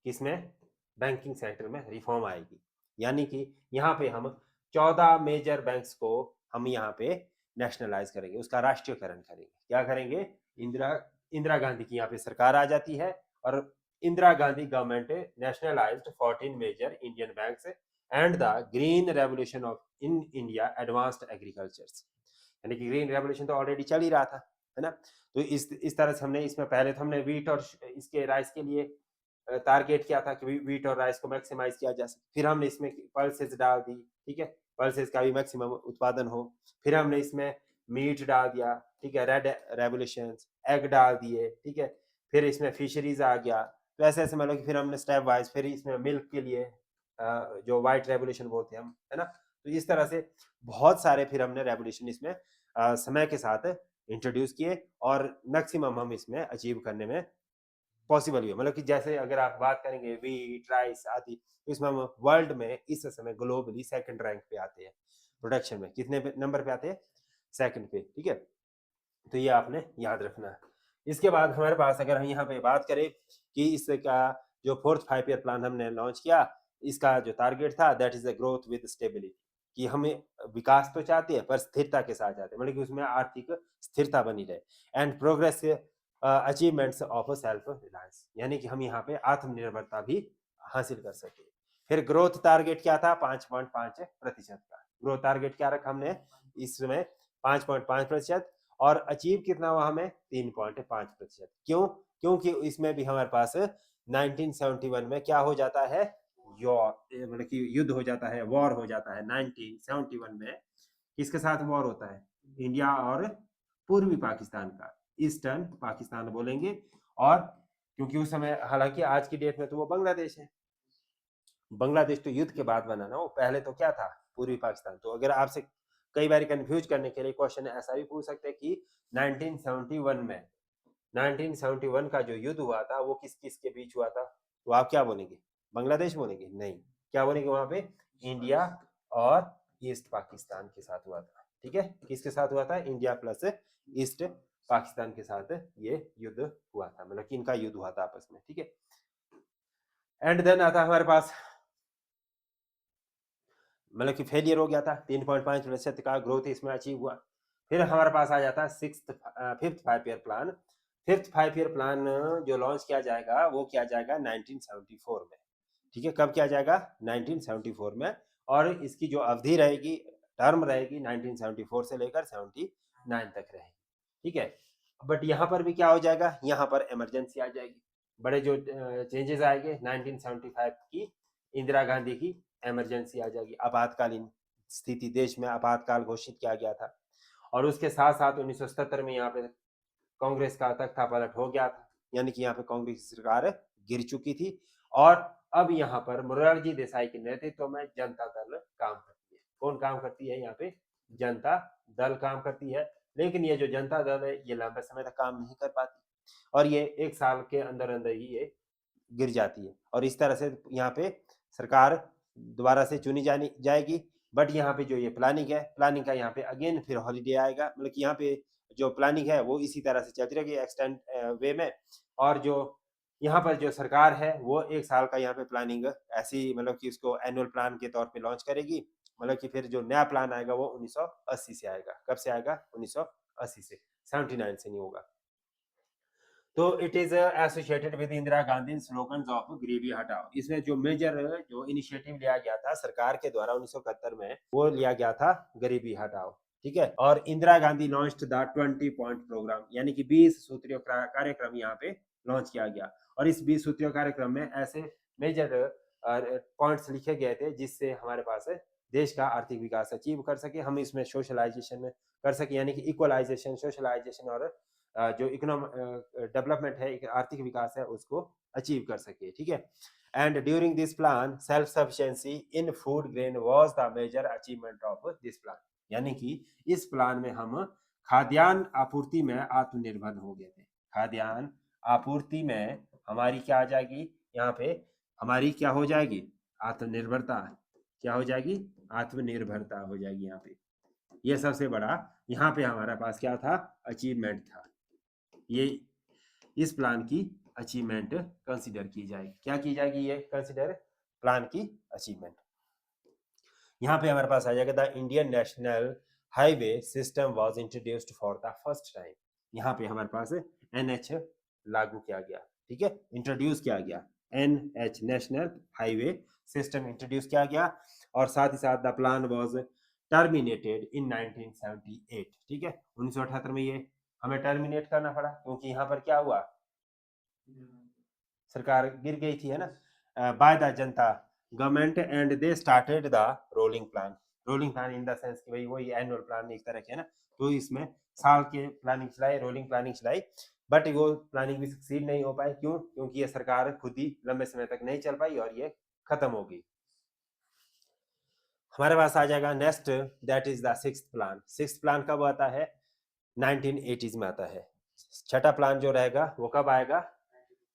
किसमें? बैंकिंग सेक्टर में रिफॉर्म आएगी, यानी कि यहाँ पे हम 14 मेजर बैंक्स को हम यहाँ पे नेशनलाइज करेंगे, उसका राष्ट्रीयकरण करेंगे। क्या करेंगे? इंदिरा गांधी की यहाँ पे सरकार आ जाती है, और Indira Gandhi government nationalised 14 major Indian banks and the green revolution of in India advanced agriculture, यानी कि ग्रीन रेवोल्यूशन तो ऑलरेडी चल ही रहा था, है ना। तो इस तरह से हमने इसमें पहले तो हमने वीट और इसके राइस के लिए टारगेट किया था कि वीट और राइस को मैक्सिमाइज किया जा सके, फिर हमने इसमें पल्सेस डाल दी, ठीक है, पल्सेस का भी मैक्सिमम उत्पादन हो। फिर हमने इसमें मीट डाल दिया, ठीक है, रेड रेवोल्यूशन, एग डाल दिए, ठीक है, फिर इसमें फिशरीज आ गया। तो ऐसे ऐसे मतलब कि फिर हमने स्टेप वाइज, फिर इसमें मिल्क के लिए जो व्हाइट रेवोल्यूशन बोलते हैं हम, है ना। तो इस तरह से बहुत सारे फिर हमने रेवोल्यूशन इसमें समय के साथ इंट्रोड्यूस किए, और मैक्सिमम हम इसमें अचीव करने में पॉसिबल भी है। मतलब कि जैसे अगर आप बात करेंगे वीट, राइस आदि, तो इसमें हम वर्ल्ड में इस समय ग्लोबली सेकंड रैंक पे आते हैं प्रोडक्शन में। कितने नंबर पे आते हैं? सेकंड पे, ठीक है। तो ये आपने याद रखना है। इसके बाद हमारे पास अगर हम यहाँ पे बात करें कि इसका जो फोर्थ 5 ईयर प्लान हमने लॉन्च किया, इसका जो टारगेट था that is the growth with stability, कि हमें विकास तो चाहते हैं पर स्थिरता के साथ चाहते हैं, मतलब कि उसमें आर्थिक स्थिरता बनी रहे। And progress achievements of self reliance, यानी कि हम यहाँ पे आत्मनिर्भरता भी हासिल कर सके। फिर ग्रोथ टारगेट क्या था? 5.5% का ग्रोथ टारगेट क्या रखा हमने इसमें? 5.5%। और अचीव कितना हुआ हमें? 3.5%। क्यों? क्योंकि इसमें भी हमारे पास 1971 में क्या हो जाता है? मतलब कि युद्ध हो जाता है, वॉर हो जाता है 1971 में। किसके साथ वॉर होता है? इंडिया और पूर्वी पाकिस्तान का, ईस्टर्न पाकिस्तान बोलेंगे। और क्योंकि उस समय, हालांकि आज की डेट में तो वो बांग्लादेश है, बांग्लादेश तो युद्ध के बाद बना ना, वो पहले तो क्या था? पूर्वी पाकिस्तान। तो अगर आपसे कई बार कंफ्यूज करने के लिए क्वेश्चन ऐसा भी पूछ सकते हैं कि 1971 में 1971 का जो युद्ध हुआ था वो किस किस के बीच हुआ था, तो आप क्या बोलेंगे? बांग्लादेश बोलेंगे? नहीं, क्या बोलेंगे वहां पे? इंडिया और ईस्ट पाकिस्तान के साथ हुआ था, ठीक है। किसके साथ हुआ था? इंडिया प्लस ईस्ट पाकिस्तान के साथ ये युद्ध हुआ था, मतलब कि इनका युद्ध हुआ था आपस में, ठीक है। एंड देन आता हमारे पास, मतलब कि फेलियर हो गया था, 3.5% का ग्रोथ इसमें अचीव हुआ। फिर हमारे पास आ जाता है fifth 5 year plan. Fifth 5 year plan जो लॉन्च किया जाएगा वो किया जाएगा 1974 में, ठीक है। कब किया जाएगा? 1974 में। और इसकी जो अवधि रहेगी, टर्म रहेगी, 1974 से लेकर 79 तक रहेगी, ठीक है। बट यहाँ पर भी क्या हो जाएगा? यहाँ पर इमरजेंसी आ जाएगी, बड़े जो चेंजेस आएंगे 1975 की इंदिरा गांधी की इमरजेंसी आ जाएगी, आपातकालीन स्थिति, देश में आपातकाल घोषित किया गया था। और उसके साथ साथ 1977 में यहाँ पे कांग्रेस का तख्ता पलट हो गया था, यानी कि यहाँ पे कांग्रेस की सरकार गिर चुकी थी। और अब यहाँ पर मोरारजी देसाई के नेतृत्व में जनता दल काम करती है। कौन काम करती है? यहाँ पे जनता दल काम करती है। लेकिन ये जो जनता दल है ये लंबे समय तक काम नहीं कर पाती, और ये 1 साल के अंदर अंदर ही ये गिर जाती है। और इस तरह से यहाँ पे सरकार दोबारा से चुनी जाएगी। बट यहाँ पे जो ये प्लानिंग है, प्लानिंग का यहाँ पे अगेन फिर हॉलीडे आएगा, मतलब कि यहाँ पे जो प्लानिंग है वो इसी तरह से चलती रहेगी एक्सटेंड वे में। और जो यहाँ पर जो सरकार है वो 1 साल का यहाँ पे प्लानिंग ऐसी, मतलब कि उसको एनुअल प्लान के तौर पे लॉन्च करेगी। मतलब कि फिर जो नया प्लान आएगा वो 1980 से आएगा। कब से आएगा? 1980 से, 79 से नहीं होगा। तो it is associated with Indira Gandhi slogans of गरीबी हटाओ। इसमें जो मेजर जो इनिशिएटिव लिया गया था सरकार के द्वारा 1971 में, वो लिया गया था गरीबी हटाओ, ठीक है। और Indira Gandhi launched the 20 point programme, यानी कि 20 सूत्रीय कार्यक्रम यहाँ पे लॉन्च किया गया। और इस 20 सूत्रीय कार्यक्रम में ऐसे मेजर पॉइंट्स लिखे गए थे जिससे हमारे पास देश का आर्थिक विकास अचीव कर सके, हम इसमें सोशलाइजेशन कर सके, यानी कि इक्वलाइजेशन, सोशलाइजेशन और जो इकोनॉमिक डेवलपमेंट है, आर्थिक विकास है, उसको अचीव कर सके, ठीक है। And during this plan self sufficiency in food grain was the major achievement of this plan, यानी कि इस प्लान में हम खाद्यान्न आपूर्ति में आत्मनिर्भर हो गए थे। खाद्यान्न आपूर्ति में हमारी क्या आ जाएगी? यहाँ पे हमारी क्या हो जाएगी? आत्मनिर्भरता। क्या हो जाएगी? आत्मनिर्भरता हो जाएगी यहाँ पे। ये सबसे बड़ा यहाँ पे हमारा पास क्या था? अचीवमेंट था। ये इस प्लान की अचीवमेंट कंसीडर की जाएगी। क्या की जाएगी? ये कंसीडर प्लान की अचीवमेंट। यहाँ पे हमारे पास आ जाएगा the Indian national highway system was introduced for the first time. यहाँ पे हमारे पास NH लागू किया गया, ठीक है, इंट्रोड्यूस किया गया। NH national highway system introduce किया गया। और साथ ही साथ the plan was terminated in 1978, ठीक है। 1978 में ये हमें टर्मिनेट करना पड़ा, क्योंकि यहाँ पर क्या हुआ? सरकार गिर गई थी, है ना, by the Janata government, and they started the rolling plan. Rolling plan in the sense कि भाई वही एनुअल प्लान एक तरह के, है ना, तो इसमें साल के प्लानिंग चलाई, रोलिंग प्लानिंग चलाई। बट वो प्लानिंग भी सक्सीड नहीं हो पाई। क्यों? क्योंकि ये सरकार खुद ही लंबे समय तक नहीं चल पाई और ये खत्म हो गई। हमारे पास आ जाएगा next, that is the sixth plan. Sixth plan कब आता है? 1980s में आता है। छठा प्लान जो रहेगा वो कब आएगा?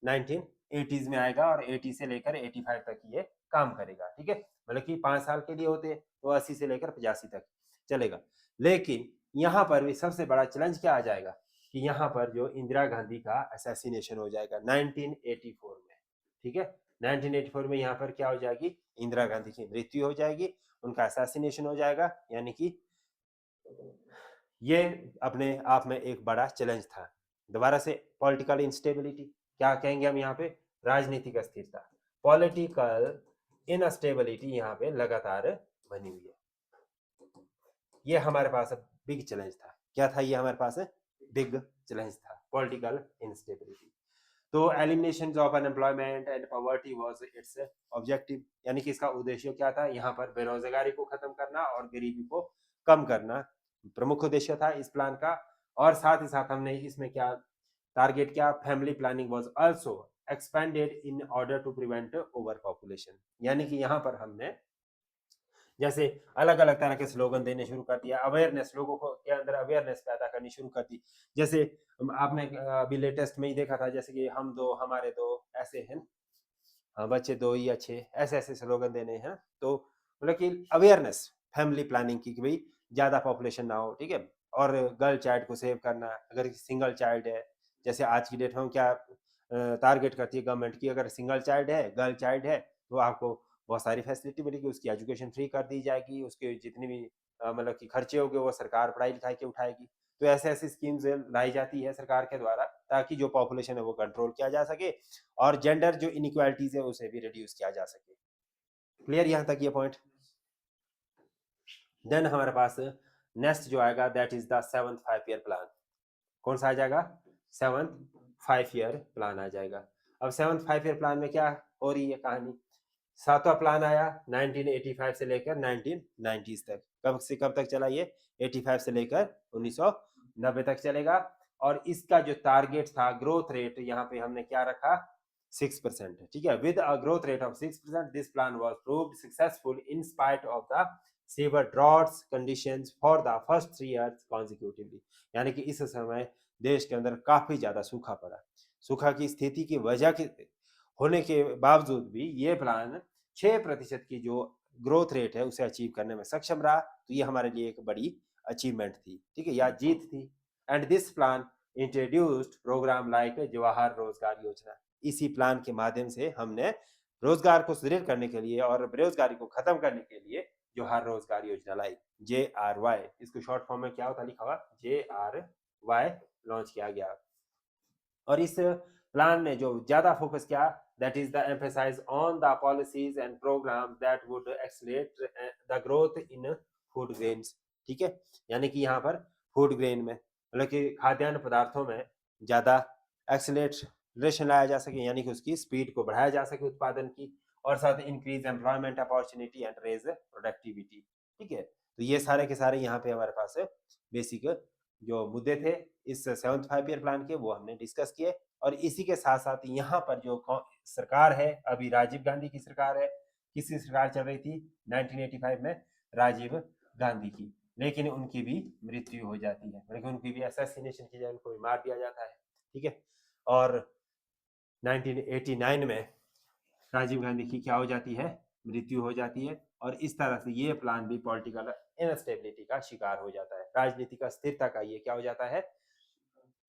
1980s में आएगा, और 80 से लेकर 85 तक ये काम करेगा, ठीक है। मतलब कि 5 साल के लिए होते हैं, तो 80 से लेकर 85 तक चलेगा। लेकिन यहाँ पर भी सबसे बड़ा चैलेंज क्या आ जाएगा कि यहाँ पर जो इंदिरा गांधी का असैसिनेशन हो जाएगा 1984 में, ठीक है। 1984 में यहाँ पर क्या हो जाएगी? इंदिरा गांधी की मृत्यु हो जाएगी, उनका असैसिनेशन हो जाएगा। यानी कि ये अपने आप में एक बड़ा चैलेंज था। दोबारा से पॉलिटिकल इंस्टेबिलिटी, क्या कहेंगे हम यहाँ पे? राजनीतिक अस्थिरता, पॉलिटिकल इनस्टेबिलिटी यहाँ पे लगातार बनी हुई है। ये हमारे पास बिग चैलेंज था। क्या था ये हमारे पास? बिग चैलेंज था, पॉलिटिकल इंस्टेबिलिटी। तो elimination of unemployment and poverty was it's objective, यानी कि इसका उद्देश्य क्या था? यहाँ पर बेरोजगारी को खत्म करना और गरीबी को कम करना प्रमुख उद्देश्य था इस प्लान का। और साथ ही साथ हमने इसमें क्या टारगेट किया? Family planning was also expanded in order to prevent overpopulation, यानी कि यहाँ पर हमने जैसे अलग अलग तरह के स्लोगन देने शुरू कर दिया, अवेयरनेस, लोगों को के अंदर अवेयरनेस पैदा करनी शुरू कर दी। जैसे आपने अभी लेटेस्ट में ही देखा था, जैसे कि हम दो हमारे दो, ऐसे हैं, हाँ, बच्चे दो ही अच्छे, ऐसे ऐसे स्लोगन देने हैं। तो मतलब कि अवेयरनेस फैमिली प्लानिंग की, कि भाई ज़्यादा पॉपुलेशन ना हो, ठीक है। और गर्ल चाइल्ड को सेव करना, अगर सिंगल चाइल्ड है, जैसे आज की डेट में क्या टारगेट करती है गवर्नमेंट की, अगर सिंगल चाइल्ड है, गर्ल चाइल्ड है, तो आपको बहुत सारी फैसिलिटी मिलेगी, उसकी एजुकेशन फ्री कर दी जाएगी, उसके जितनी भी मतलब कि खर्चे होंगे वो सरकार पढ़ाई लिखाई के उठाएगी। तो ऐसे ऐसी स्कीम्स लाई जाती है सरकार के द्वारा, ताकि जो पॉपुलेशन है वो कंट्रोल किया जा सके और जेंडर जो इनइक्वालिटीज है उसे भी रिड्यूस किया जा सके। क्लियर यहाँ तक ये पॉइंट? देन हमारे पास नेक्स्ट जो आएगा that is the 7th 5 year plan. कौन सा आ जाएगा? 7th 5 ईयर प्लान आ जाएगा। अब 7th 5 ईयर प्लान में क्या हो रही है कहानी? 7वां प्लान आया 1985 से लेकर 1990s तक। कब से कब तक चला ये? 85 से लेकर 1990 तक चलेगा। और इसका जो टारगेट था ग्रोथ रेट, यहाँ पे हमने क्या रखा? 6%, ठीक है। With a growth rate of 6%, this plan was proved successful in spite of the severe droughts conditions for the first 3 years consecutively. यानी कि इस समय देश के अंदर काफी ज्यादा सूखा पड़ा। सूखा की स्थिति की वजह होने के बावजूद भी ये प्लान 6% की जो ग्रोथ रेट है उसे अचीव करने में सक्षम रहा। तो ये हमारे लिए एक बड़ी अचीवमेंट थी, ठीक है, या जीत थी। And this plan introduced programme like Jawahar Rozgar Yojana. इसी प्लान के माध्यम से हमने रोजगार को सुदृढ़ करने के लिए और बेरोजगारी को खत्म करने के लिए जवाहर रोजगार योजना लाई, JRY। इसको शॉर्ट फॉर्म में क्या होता लिखा हुआ, JRY लॉन्च किया गया। और इस प्लान ने जो ज्यादा फोकस किया, that is the emphasize on the policies and programme that would accelerate the growth in food grains, ठीक है, यानी कि यहाँ पर फूड ग्रेन में मतलब कि खाद्यान्न पदार्थों में ज्यादा एक्सेलरेशन लाया जा सके, यानी कि उसकी स्पीड को बढ़ाया जा सके उत्पादन की, और साथ increase employment opportunity and raise productivity, ठीक है। तो ये सारे के सारे यहाँ पे हमारे पास बेसिक जो मुद्दे थे इस 7th 5 ईयर प्लान के वो हमने डिस्कस किए। और इसी के साथ साथ यहाँ पर जो सरकार है अभी राजीव गांधी की सरकार है, किसकी सरकार चल रही थी 1985 में, राजीव गांधी की, लेकिन उनकी भी मृत्यु हो जाती है, लेकिन उनकी भी असैसिनेशन की जाए, उनको भी मार दिया जाता है, ठीक है। और 1989 में राजीव गांधी की क्या हो जाती है, मृत्यु हो जाती है। और इस तरह से ये प्लान भी पॉलिटिकल इनस्टेबिलिटी का शिकार हो जाता है, राजनीतिक अस्थिरता का ये क्या हो जाता है,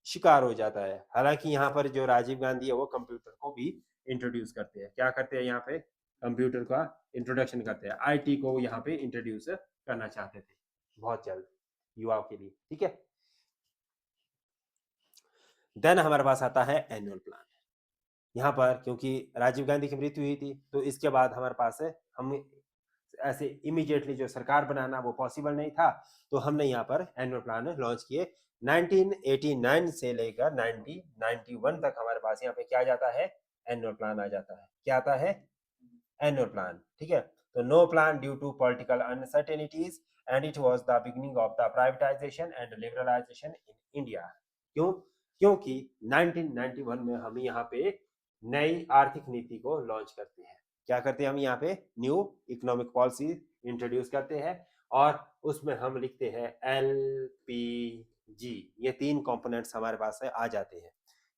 शिकार हो जाता है। हालांकि यहाँ पर जो राजीव गांधी है वो कंप्यूटर को भी इंट्रोड्यूस करते हैं, क्या करते हैं यहाँ पे, कंप्यूटर का इंट्रोडक्शन करते हैं, IT को यहाँ पे इंट्रोड्यूस करना चाहते थे बहुत जल्द युवाओं के लिए, ठीक है। देन हमारे पास आता है एनुअल प्लान। यहाँ पर क्योंकि राजीव गांधी की मृत्यु हुई थी तो इसके बाद हमारे पास है, हम ऐसे इमीडिएटली जो सरकार बनाना वो पॉसिबल नहीं था, तो हमने यहाँ पर एनुअल प्लान लॉन्च किए। 1989 से लेकर 1991 तक हमारे पास यहाँ पे क्या आ जाता है, एनुअल प्लान आ जाता है, क्या आता है, एनुअल प्लान, ठीक है। तो no plan due to political uncertainties and it was the beginning of the privatisation and liberalisation in India. क्यों, क्योंकि 1991 में हम यहाँ पे नई आर्थिक नीति को लॉन्च करते हैं, क्या करते हैं हम यहाँ पे, न्यू इकोनॉमिक पॉलिसी इंट्रोड्यूस करते हैं, और उसमें हम लिखते हैं LPG, ये 3 कंपोनेंट्स हमारे पास है आ जाते हैं,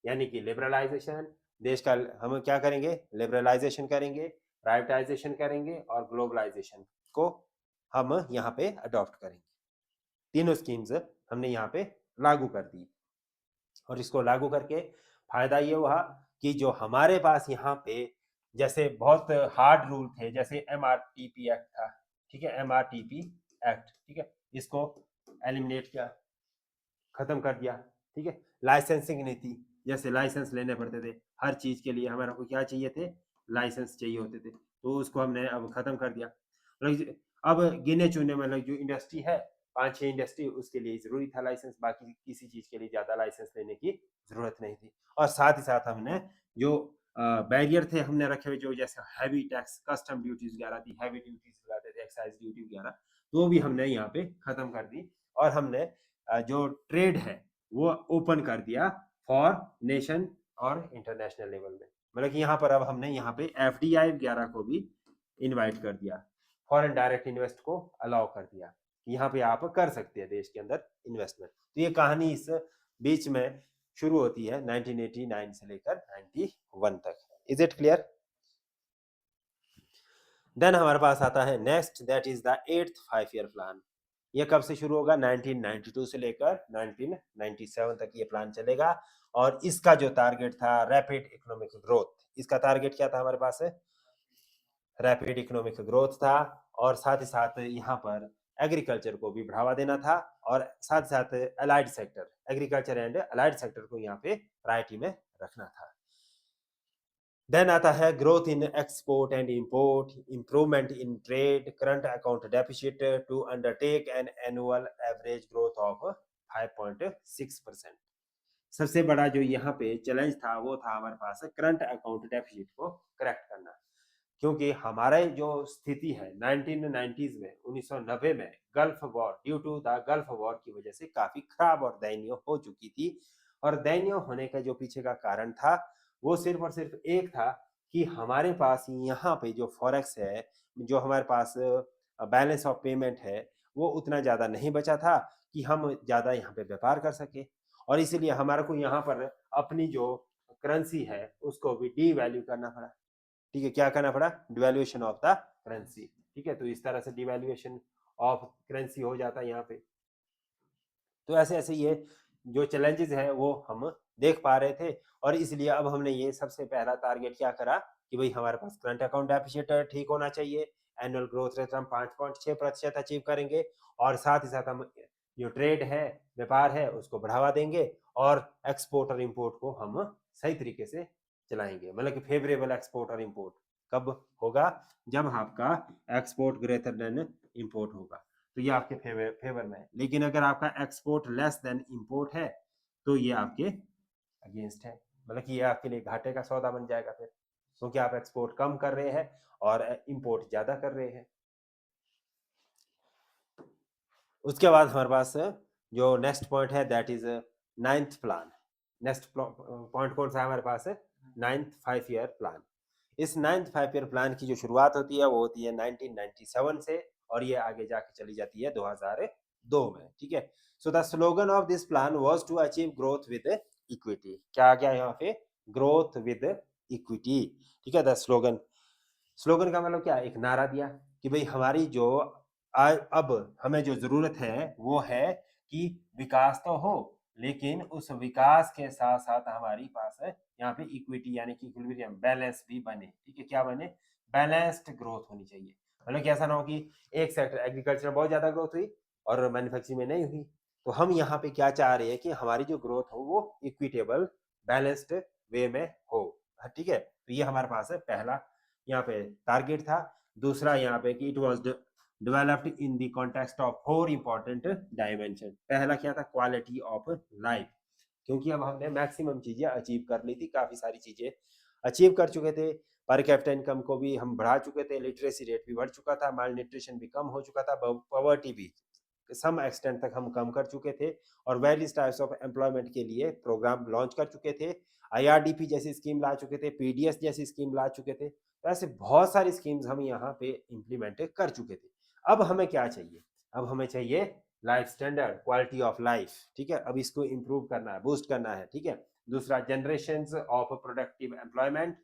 यानी कि लिबरलाइजेशन, देश का हम क्या करेंगे, लिबरलाइजेशन करेंगे, प्राइवेटाइजेशन करेंगे, और ग्लोबलाइजेशन को हम यहाँ पे अडॉप्ट करेंगे। तीनों स्कीम्स हमने यहाँ पे लागू कर दी। और इसको लागू करके फायदा ये हुआ कि जो हमारे पास यहाँ पे जैसे बहुत हार्ड रूल थे, जैसे MRTP एक्ट था, ठीक है, MRTP एक्ट, ठीक है, इसको एलिमिनेट किया, खत्म कर दिया, ठीक है। लाइसेंसिंग नीति, जैसे लाइसेंस लेने पड़ते थे हर चीज के लिए, हमारे को क्या चाहिए थे, लाइसेंस चाहिए होते थे, तो उसको हमने अब खत्म कर दिया। अब गिने चुने मतलब जो इंडस्ट्री है 5-6 इंडस्ट्री, उसके लिए जरूरी था लाइसेंस, बाकी किसी चीज के लिए ज्यादा लाइसेंस लेने की जरूरत नहीं थी। और साथ ही साथ हमने जो बैरियर थे हमने रखे हुए, जो जैसे हैवी टैक्स, कस्टम ड्यूटीज वगैरह थी, हैवी ड्यूटीज लगाते थे, एक्साइज ड्यूटी वगैरह, तो भी हमने यहाँ पे खत्म कर दी। और हमने जो ट्रेड है वो ओपन कर दिया फॉर नेशन और इंटरनेशनल लेवल में, मतलब कि यहाँ पर अब हमने यहाँ पे FDI वगैरह को भी इनवाइट कर दिया, फॉरेन डायरेक्ट इन्वेस्ट को अलाउ कर दिया, यहाँ पे आप कर सकते हैं देश के अंदर इन्वेस्टमेंट। तो ये कहानी इस बीच में शुरू होती है 1989 से लेकर 91 तक। Is it clear? देन हमारे पास आता है next, that is the 8th 5 year plan. ये कब से शुरू होगा, 1992 से लेकर 1997 तक ये प्लान चलेगा। और इसका जो टारगेट था रैपिड इकोनॉमिक ग्रोथ, इसका टारगेट क्या था हमारे पास है, रैपिड इकोनॉमिक ग्रोथ था। और साथ ही साथ यहाँ पर एग्रीकल्चर को भी बढ़ावा देना था, और साथ साथ allied sector, agriculture and allied sector को यहाँ पे प्रायोरिटी में रखना था। देन आता है growth in export and import, improvement in trade, current account deficit to undertake an annual average growth of 5.6%। सबसे बड़ा जो यहाँ पे चैलेंज था वो था हमारे पास करंट अकाउंट डेफिसिट को करेक्ट करना, क्योंकि हमारे जो स्थिति है 1990s में, 1990 में Gulf War, due to the Gulf War की वजह से काफी खराब और दयनीय हो चुकी थी। और दयनीय होने का जो पीछे का कारण था वो सिर्फ और सिर्फ एक था कि हमारे पास यहाँ पे जो फॉरेक्स है, जो हमारे पास बैलेंस ऑफ पेमेंट है, वो उतना ज्यादा नहीं बचा था कि हम ज्यादा यहाँ पे व्यापार कर सके। और इसीलिए हमारे को यहाँ पर अपनी जो करेंसी है उसको भी डीवैल्यू करना पड़ा, ठीक है, क्या करना पड़ा, डिवैल्यूएशन ऑफ द करेंसी, ठीक है, तो इस तरह से डिवैल्यूएशन ऑफ करेंसी हो जाता है यहाँ पे। तो ऐसे ऐसे ये जो चैलेंजेस है वो हम देख पा रहे थे, और इसलिए अब हमने ये सबसे पहला टारगेट क्या करा कि भाई हमारे पास करंट अकाउंट डेफिसिट ठीक होना चाहिए, एनुअल ग्रोथ रेट हम 5.6% अचीव करेंगे, और साथ ही साथ हम जो ट्रेड है, व्यापार है, उसको बढ़ावा देंगे, और एक्सपोर्ट और इंपोर्ट को हम सही तरीके से चलाएंगे, मतलब कि फेवरेबल एक्सपोर्ट और इंपोर्ट कब होगा, जब आपका एक्सपोर्ट ग्रेटर देन इंपोर्ट होगा, तो ये आपके फेवर में है। लेकिन अगर आपका एक्सपोर्ट लेस देन इंपोर्ट है तो ये आपके अगेंस्ट है, मतलब कि ये आपके लिए घाटे का सौदा बन जाएगा फिर, क्योंकि आप एक्सपोर्ट कम कर रहे हैं और इंपोर्ट ज्यादा कर रहे हैं। उसके बाद हमारे पास जो नेक्स्ट पॉइंट है that is 9th plan. Next point कौन सा है हमारे पास, 9th 5 ईयर प्लान। इस 9th 5 ईयर प्लान की जो शुरुआत होती है वो होती है 1997 से, और ये आगे जाके चली जाती है 2002 में, ठीक है। So the slogan of this plan was to achieve growth with equity. क्या आ गया यहाँ पे, ग्रोथ विद इक्विटी, ठीक है। द स्लोगन, स्लोगन का मतलब क्या, एक नारा दिया कि भाई हमारी जो अब हमें जो जरूरत है वो है कि विकास तो हो, लेकिन उस विकास के साथ साथ हमारी पास है यहाँ पे इक्विटी यानी कि इक्विलिब्रियम बैलेंस भी बने, ठीक है, क्या बने, बैलेंस्ड ग्रोथ होनी चाहिए। मतलब कि ऐसा ना हो कि एक सेक्टर एग्रीकल्चर में बहुत ज्यादा ग्रोथ हुई और मैन्युफैक्चरिंग में नहीं हुई। तो हम यहाँ पे क्या चाह रहे हैं कि हमारी जो ग्रोथ हो वो इक्विटेबल बैलेंस्ड वे में हो, ठीक है। तो ये हमारे पास है पहला यहाँ पे टारगेट था। दूसरा यहाँ पे कि it was developed in the context of 4 important dimension. पहला क्या था, क्वालिटी ऑफ लाइफ, क्योंकि अब हमने मैक्सिमम चीजें अचीव कर ली थी, काफी सारी चीजें अचीव कर चुके थे, पर कैपिटा इनकम को भी हम बढ़ा चुके थे, लिटरेसी रेट भी बढ़ चुका था, माल न्यूट्रिशन भी कम हो चुका था, पॉवर्टी भी सम एक्सटेंट तक हम कम कर चुके थे, और वेरियस टाइप्स ऑफ एम्प्लॉयमेंट के लिए प्रोग्राम लॉन्च कर चुके थे, आईआरडीपी जैसी स्कीम ला चुके थे, पीडीएस जैसी स्कीम ला चुके थे। तो ऐसे बहुत सारी स्कीम्स हम यहाँ पे इम्प्लीमेंट कर चुके थे। अब हमें क्या चाहिए, अब हमें चाहिए life standard, quality of life, ठीक है, अब इसको इम्प्रूव करना है, बूस्ट करना है, ठीक है। दूसरा जनरेशन ऑफ प्रोडक्टिव एम्प्लॉयमेंट,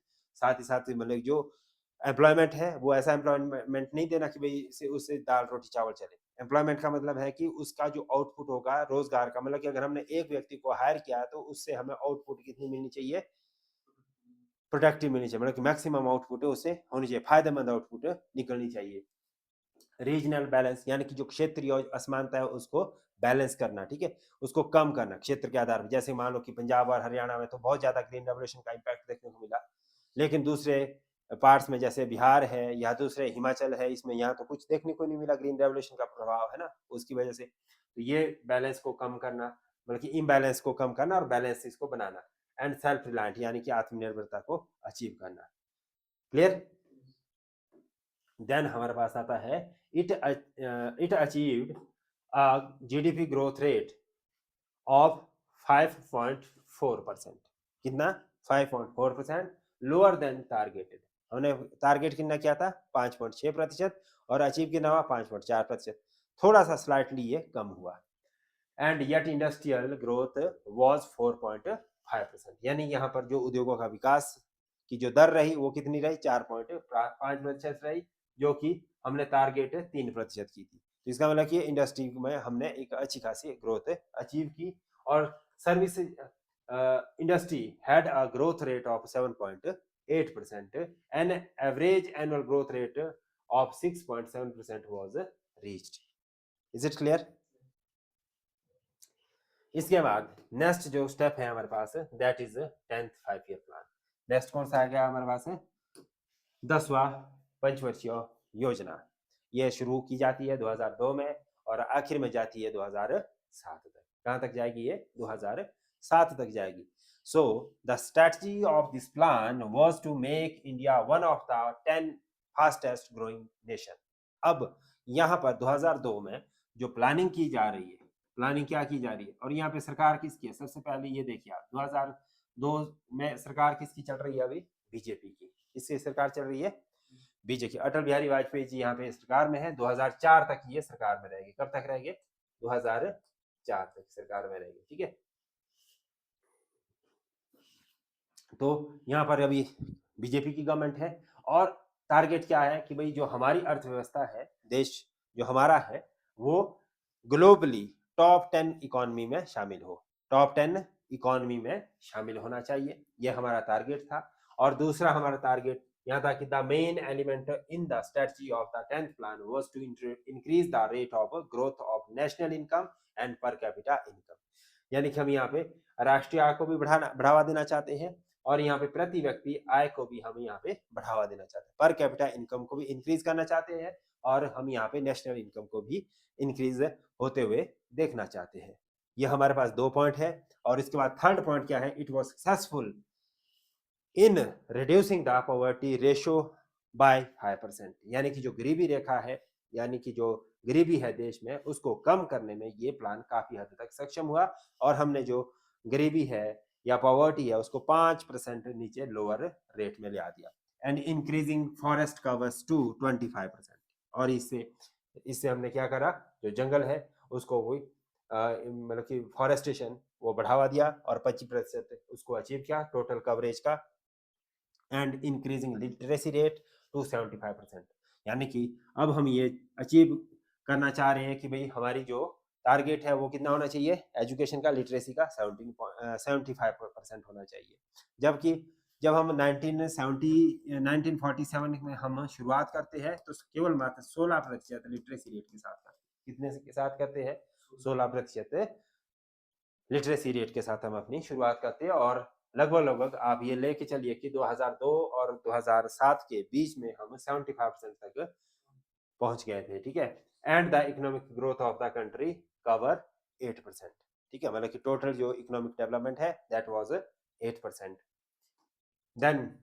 साथ ही साथ मतलब जो एम्प्लॉयमेंट है वो ऐसा एम्प्लॉयमेंट नहीं देना कि भाई उससे दाल रोटी चावल चले। एम्प्लॉयमेंट का मतलब है कि उसका जो आउटपुट होगा रोजगार का, मतलब कि अगर हमने एक व्यक्ति को हायर किया तो उससे हमें आउटपुट कितनी मिलनी चाहिए, प्रोडक्टिव मिलनी चाहिए, मतलब कि मैक्सिमम आउटपुट उससे होनी चाहिए, फायदेमंद आउटपुट निकलनी चाहिए। रीजनल बैलेंस यानी कि जो क्षेत्रीय असमानता है उसको बैलेंस करना, ठीक है, उसको कम करना क्षेत्र के आधार पर। जैसे मान लो कि पंजाब और हरियाणा में तो बहुत ज्यादा ग्रीन रेवोल्यूशन का इम्पैक्ट देखने को मिला, लेकिन दूसरे पार्ट्स में जैसे बिहार है या दूसरे हिमाचल है, इसमें यहाँ तो कुछ देखने को नहीं मिला ग्रीन रेवोल्यूशन का प्रभाव, है ना, उसकी वजह से। तो ये बैलेंस को कम करना, मतलब कि इम्बैलेंस को कम करना और बैलेंस इसको बनाना, एंड सेल्फ रिलायंट यानी कि आत्मनिर्भरता को अचीव करना। क्लियर। देन हमारे पास आता है it achieved GDP growth rate of 5.4%। कितना, 5.4%, लोअर देन टारगेटेड। हमने टारगेट कितना किया था 5.6% और अचीव कितना हुआ 5.4%, थोड़ा सा स्लाइटली ये कम हुआ। And yet industrial growth was 4.5%, यानी यहाँ पर जो उद्योगों का विकास की जो दर रही वो कितनी रही, 4.5% रही, जो कि हमने टारगेट 3% की थी। तो इसका मतलब कि इंडस्ट्री में हमने एक अच्छी खासी ग्रोथ अचीव की, और service industry had a growth rate of 7.8% and average annual growth rate of 6.7% was reached. Is it clear. इसके बाद नेक्स्ट जो स्टेप है हमारे पास that is 10th 5 year plan. Next कौन सा आ गया हमारे पास 10वां पंचवर्षीय योजना। ये शुरू की जाती है 2002 में और आखिर में जाती है 2007 तक। कहां तक जाएगी ये, 2007 तक जाएगी। So the strategy of this plan was to make India one of the 10 fastest growing nation. अब यहाँ पर 2002 में जो प्लानिंग की जा रही है, प्लानिंग क्या की जा रही है, और यहाँ पे सरकार किसकी है, सबसे पहले ये देखिए आप 2002 में सरकार किसकी चल रही है, अभी बीजेपी की। इससे सरकार चल रही है बीजेपी, अटल बिहारी वाजपेयी जी यहाँ पे सरकार में है। 2004 तक ये सरकार में रहेगी। कब तक रहेंगे, 2004 तक सरकार में रहेगी, ठीक है। तो यहाँ पर अभी बीजेपी की गवर्नमेंट है और टारगेट क्या है कि भाई जो हमारी अर्थव्यवस्था है, देश जो हमारा है, वो ग्लोबली टॉप 10 इकोनॉमी में शामिल हो, टॉप 10 इकोनॉमी में शामिल होना चाहिए, ये हमारा टारगेट था। और दूसरा हमारा टारगेट यहाँ था कि the main element in the strategy of the 10th plan was to increase the rate of growth of national income and per capita income, यानी कि हम यहाँ पे राष्ट्रीय आय को भी बढ़ावा देना चाहते हैं और यहाँ पे प्रति व्यक्ति आय को भी हम यहाँ पे बढ़ावा देना चाहते हैं, पर कैपिटा इनकम को भी इंक्रीज करना चाहते हैं और हम यहाँ पे नेशनल इनकम को भी इंक्रीज होते हुए देखना चाहते हैं। ये हमारे पास 2 पॉइंट है। और इसके बाद थर्ड पॉइंट क्या है, it was successful in reducing the poverty ratio by 5%, यानी कि जो गरीबी रेखा है, यानी कि जो गरीबी है देश में, उसको कम करने में ये प्लान काफी हद तक सक्षम हुआ और हमने जो गरीबी है या पॉवर्टी है उसको 5% नीचे लोअर रेट में ले आ दिया। And increasing forest covers to 25%, और इससे हमने क्या करा, जो जंगल है उसको वही मतलब कि फॉरेस्टेशन वो बढ़ावा दिया और 25% उसको अचीव किया टोटल कवरेज का। And increasing literacy rate to 75%, यानी कि अब हम ये अचीव करना चाह रहे हैं कि भाई हमारी जो टारगेट है वो कितना होना चाहिए, एजुकेशन का, लिटरेसी का 75% होना चाहिए। जबकि जब हम 1947 में हम शुरुआत करते हैं तो केवल मात्र 16% लिटरेसी रेट के साथ करते हैं। कितने के साथ करते हैं, 16% लिटरेसी रेट के साथ हम अपनी शुरुआत करते हैं और लगभग आप ये लेके चलिए कि 2002 और 2007 के बीच में हम 75% तक पहुंच गए थे, ठीक है। And the economic growth of the country cover 8%, ठीक है, मतलब कि टोटल जो इकोनॉमिक डेवलपमेंट है दैट वाज 8%। देन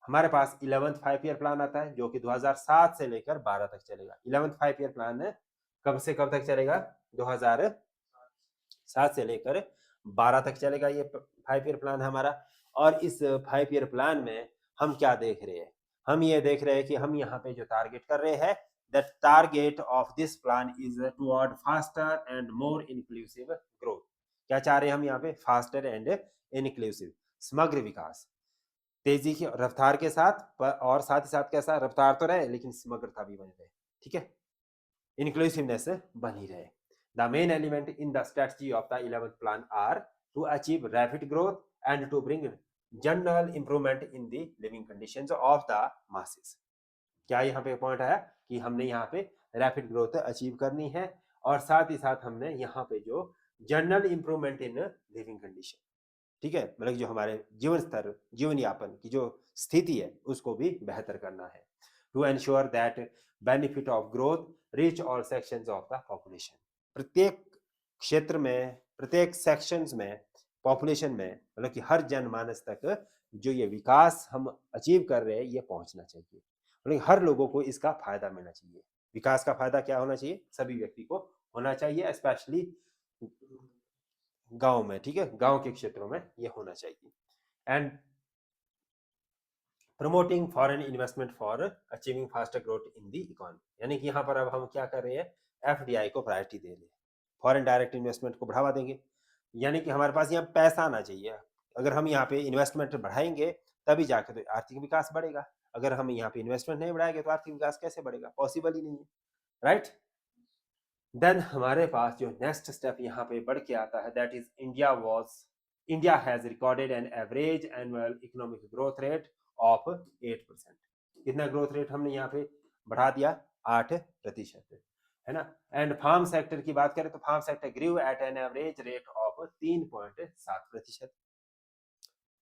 हमारे पास 11th 5 ईयर प्लान आता है जो कि 2007 से लेकर 12 तक चलेगा। 11th 5 ईयर प्लान कब से कब तक चलेगा, 2007 से लेकर 12 तक चलेगा ये 5 ईयर प्लान हमारा। और इस 5 ईयर प्लान में हम क्या देख रहे हैं, हम ये देख रहे हैं कि हम यहाँ पे जो टारगेट कर रहे हैं, the target of this plan is toward faster and more inclusive growth. क्या चाह रहे हैं हम यहाँ पे, फास्टर एंड इनक्लूसिव, समग्र विकास, तेजी की रफ्तार के साथ, और साथ ही साथ कैसा, रफ्तार तो रहे लेकिन समग्रता भी बनी रहे, ठीक है, इंक्लूसिवनेस बनी रहे। The main element in the strategy of the 11th plan are to achieve rapid growth and to bring general improvement in the living conditions of the masses। क्या यहाँ पे पॉइंट आया कि हमने यहाँ पे रैपिड ग्रोथ अचीव करनी है और साथ ही साथ हमने यहाँ पे जो general improvement in living condition, ठीक है, मतलब जो हमारे जीवन स्तर, जीवन यापन की जो स्थिति है उसको भी बेहतर करना है। To ensure that benefit of growth reach all sections of the population, प्रत्येक क्षेत्र में, प्रत्येक सेक्शंस में, पॉपुलेशन में, मतलब कि हर जनमानस तक जो ये विकास हम अचीव कर रहे हैं ये पहुंचना चाहिए, मतलब हर लोगों को इसका फायदा मिलना चाहिए। विकास का फायदा क्या होना चाहिए, सभी व्यक्ति को होना चाहिए, स्पेशली गांव में, ठीक है, गांव के क्षेत्रों में ये होना चाहिए। And promoting foreign investment for achieving faster growth in the economy, यानी कि यहाँ पर अब हम क्या कर रहे हैं, एफडीआई को प्रायोरिटी दे रहे हैं, फॉरेन डायरेक्ट इन्वेस्टमेंट को बढ़ावा देंगे, यानी कि हमारे पास यहाँ पैसा आना चाहिए। अगर हम यहाँ पे इन्वेस्टमेंट बढ़ाएंगे तभी जाके तो आर्थिक विकास बढ़ेगा, अगर हम यहाँ पे इन्वेस्टमेंट नहीं बढ़ाएंगे तो आर्थिक विकास कैसे बढ़ेगा, पॉसिबल ही नहीं है, राइट। देन हमारे पास जो नेक्स्ट स्टेप यहाँ पे बढ़ के आता है, that is India has recorded an average annual economic growth rate of 8%। कितना ग्रोथ रेट हमने यहाँ पे बढ़ा दिया, 8%, है ना। एंड फार्म सेक्टर की बात करें तो farm sector grew at an average rate of 3.7%।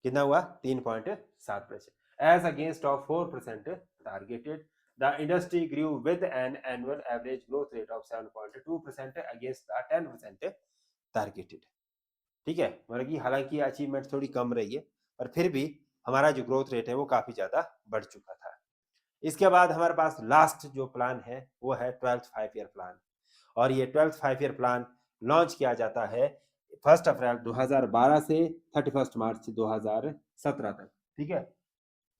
कितना हुआ, 3.7%, as against of 4% targeted. The industry grew with an annual average growth rate of 7.2% against the 10% targeted, ठीक है, मतलब कि हालांकि अचीवमेंट थोड़ी कम रही है पर फिर भी हमारा जो ग्रोथ रेट है वो काफी ज्यादा बढ़ चुका था। इसके बाद हमारे पास लास्ट जो प्लान है वो है 12th 5 ईयर प्लान, और ये 12th 5 ईयर प्लान लॉन्च किया जाता है 1 अप्रैल 2012 से 31 मार्च 2017 तक, ठीक है।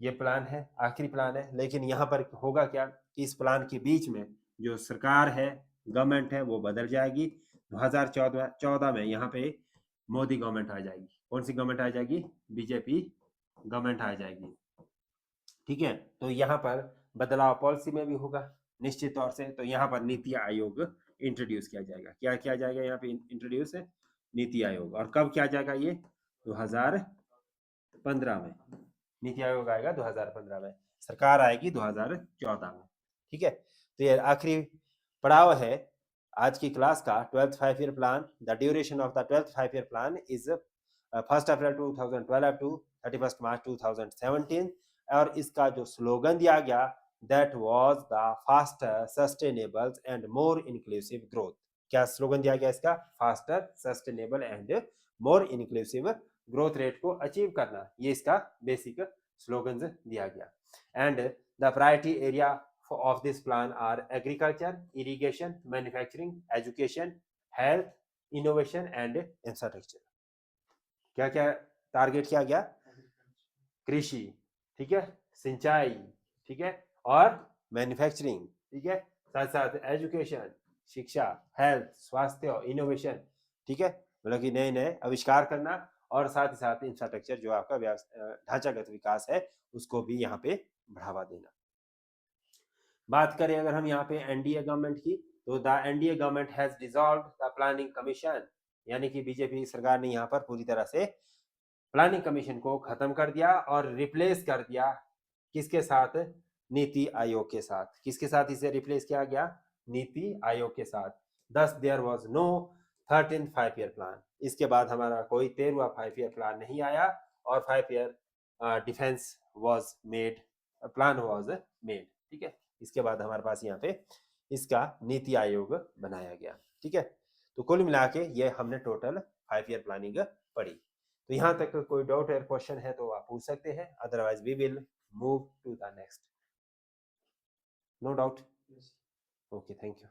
ये प्लान है, आखिरी प्लान है, लेकिन यहाँ पर होगा क्या कि इस प्लान के बीच में जो सरकार है, गवर्नमेंट है, वो बदल जाएगी। 2014 में यहाँ पे मोदी गवर्नमेंट आ जाएगी। कौन सी गवर्नमेंट आ जाएगी, बीजेपी गवर्नमेंट आ जाएगी। ठीक है, तो यहाँ पर बदलाव पॉलिसी में भी होगा निश्चित तौर से। तो यहाँ पर नीति आयोग इंट्रोड्यूस किया जाएगा। क्या किया जाएगा यहाँ पे इंट्रोड्यूस? नीति आयोग। और कब किया जाएगा ये? 2015 में नीति आयोग आएगा, 2015 में। सरकार आएगी 2014 में। ठीक है, तो ये आखिरी पड़ाव है आज की क्लास का, 12th 5 year plan. The duration of the 12th 5 year plan is 1 April 2012 to 31 March 2017। और इसका जो स्लोगन दिया गया, that was the faster, sustainable and more inclusive growth. क्या स्लोगन दिया गया इसका? Faster, sustainable and more inclusive growth rate को अचीव करना, ये इसका बेसिक स्लोगन दिया गया। And the priority area of this plan are agriculture, irrigation, manufacturing, education, health, innovation and infrastructure। क्या क्या टारगेट किया गया? कृषि, ठीक है, सिंचाई, ठीक है, और मैन्युफैक्चरिंग, ठीक है, साथ साथ एजुकेशन, शिक्षा, हेल्थ, स्वास्थ्य, इनोवेशन, ठीक है, मतलब कि नए नए आविष्कार करना, और साथ ही साथ इंफ्रास्ट्रक्चर जो आपका ढांचागत विकास है उसको भी यहाँ पे बढ़ावा देना। बात करें अगर हम यहाँ पे एनडीए गवर्नमेंट की, तो the NDA government has dissolved the planning commission, यानी कि बीजेपी सरकार ने यहाँ पर पूरी तरह से प्लानिंग कमीशन को खत्म कर दिया और रिप्लेस कर दिया किसके साथ? नीति आयोग के साथ। किसके साथ इसे रिप्लेस किया गया? नीति आयोग के साथ। thus there was no 13th 5 year plan. इसके बाद हमारा कोई 13वां 5 ईयर प्लान नहीं आया और 5 year defence was made, plan was made. ठीक है, इसके बाद हमारे पास यहाँ पे इसका नीति आयोग बनाया गया। ठीक है, तो कुल मिला के ये हमने टोटल 5 ईयर प्लानिंग पढ़ी। तो यहाँ तक कोई डाउट या क्वेश्चन है तो आप पूछ सकते हैं, otherwise we will move to the next. No doubt? Okay, thank you.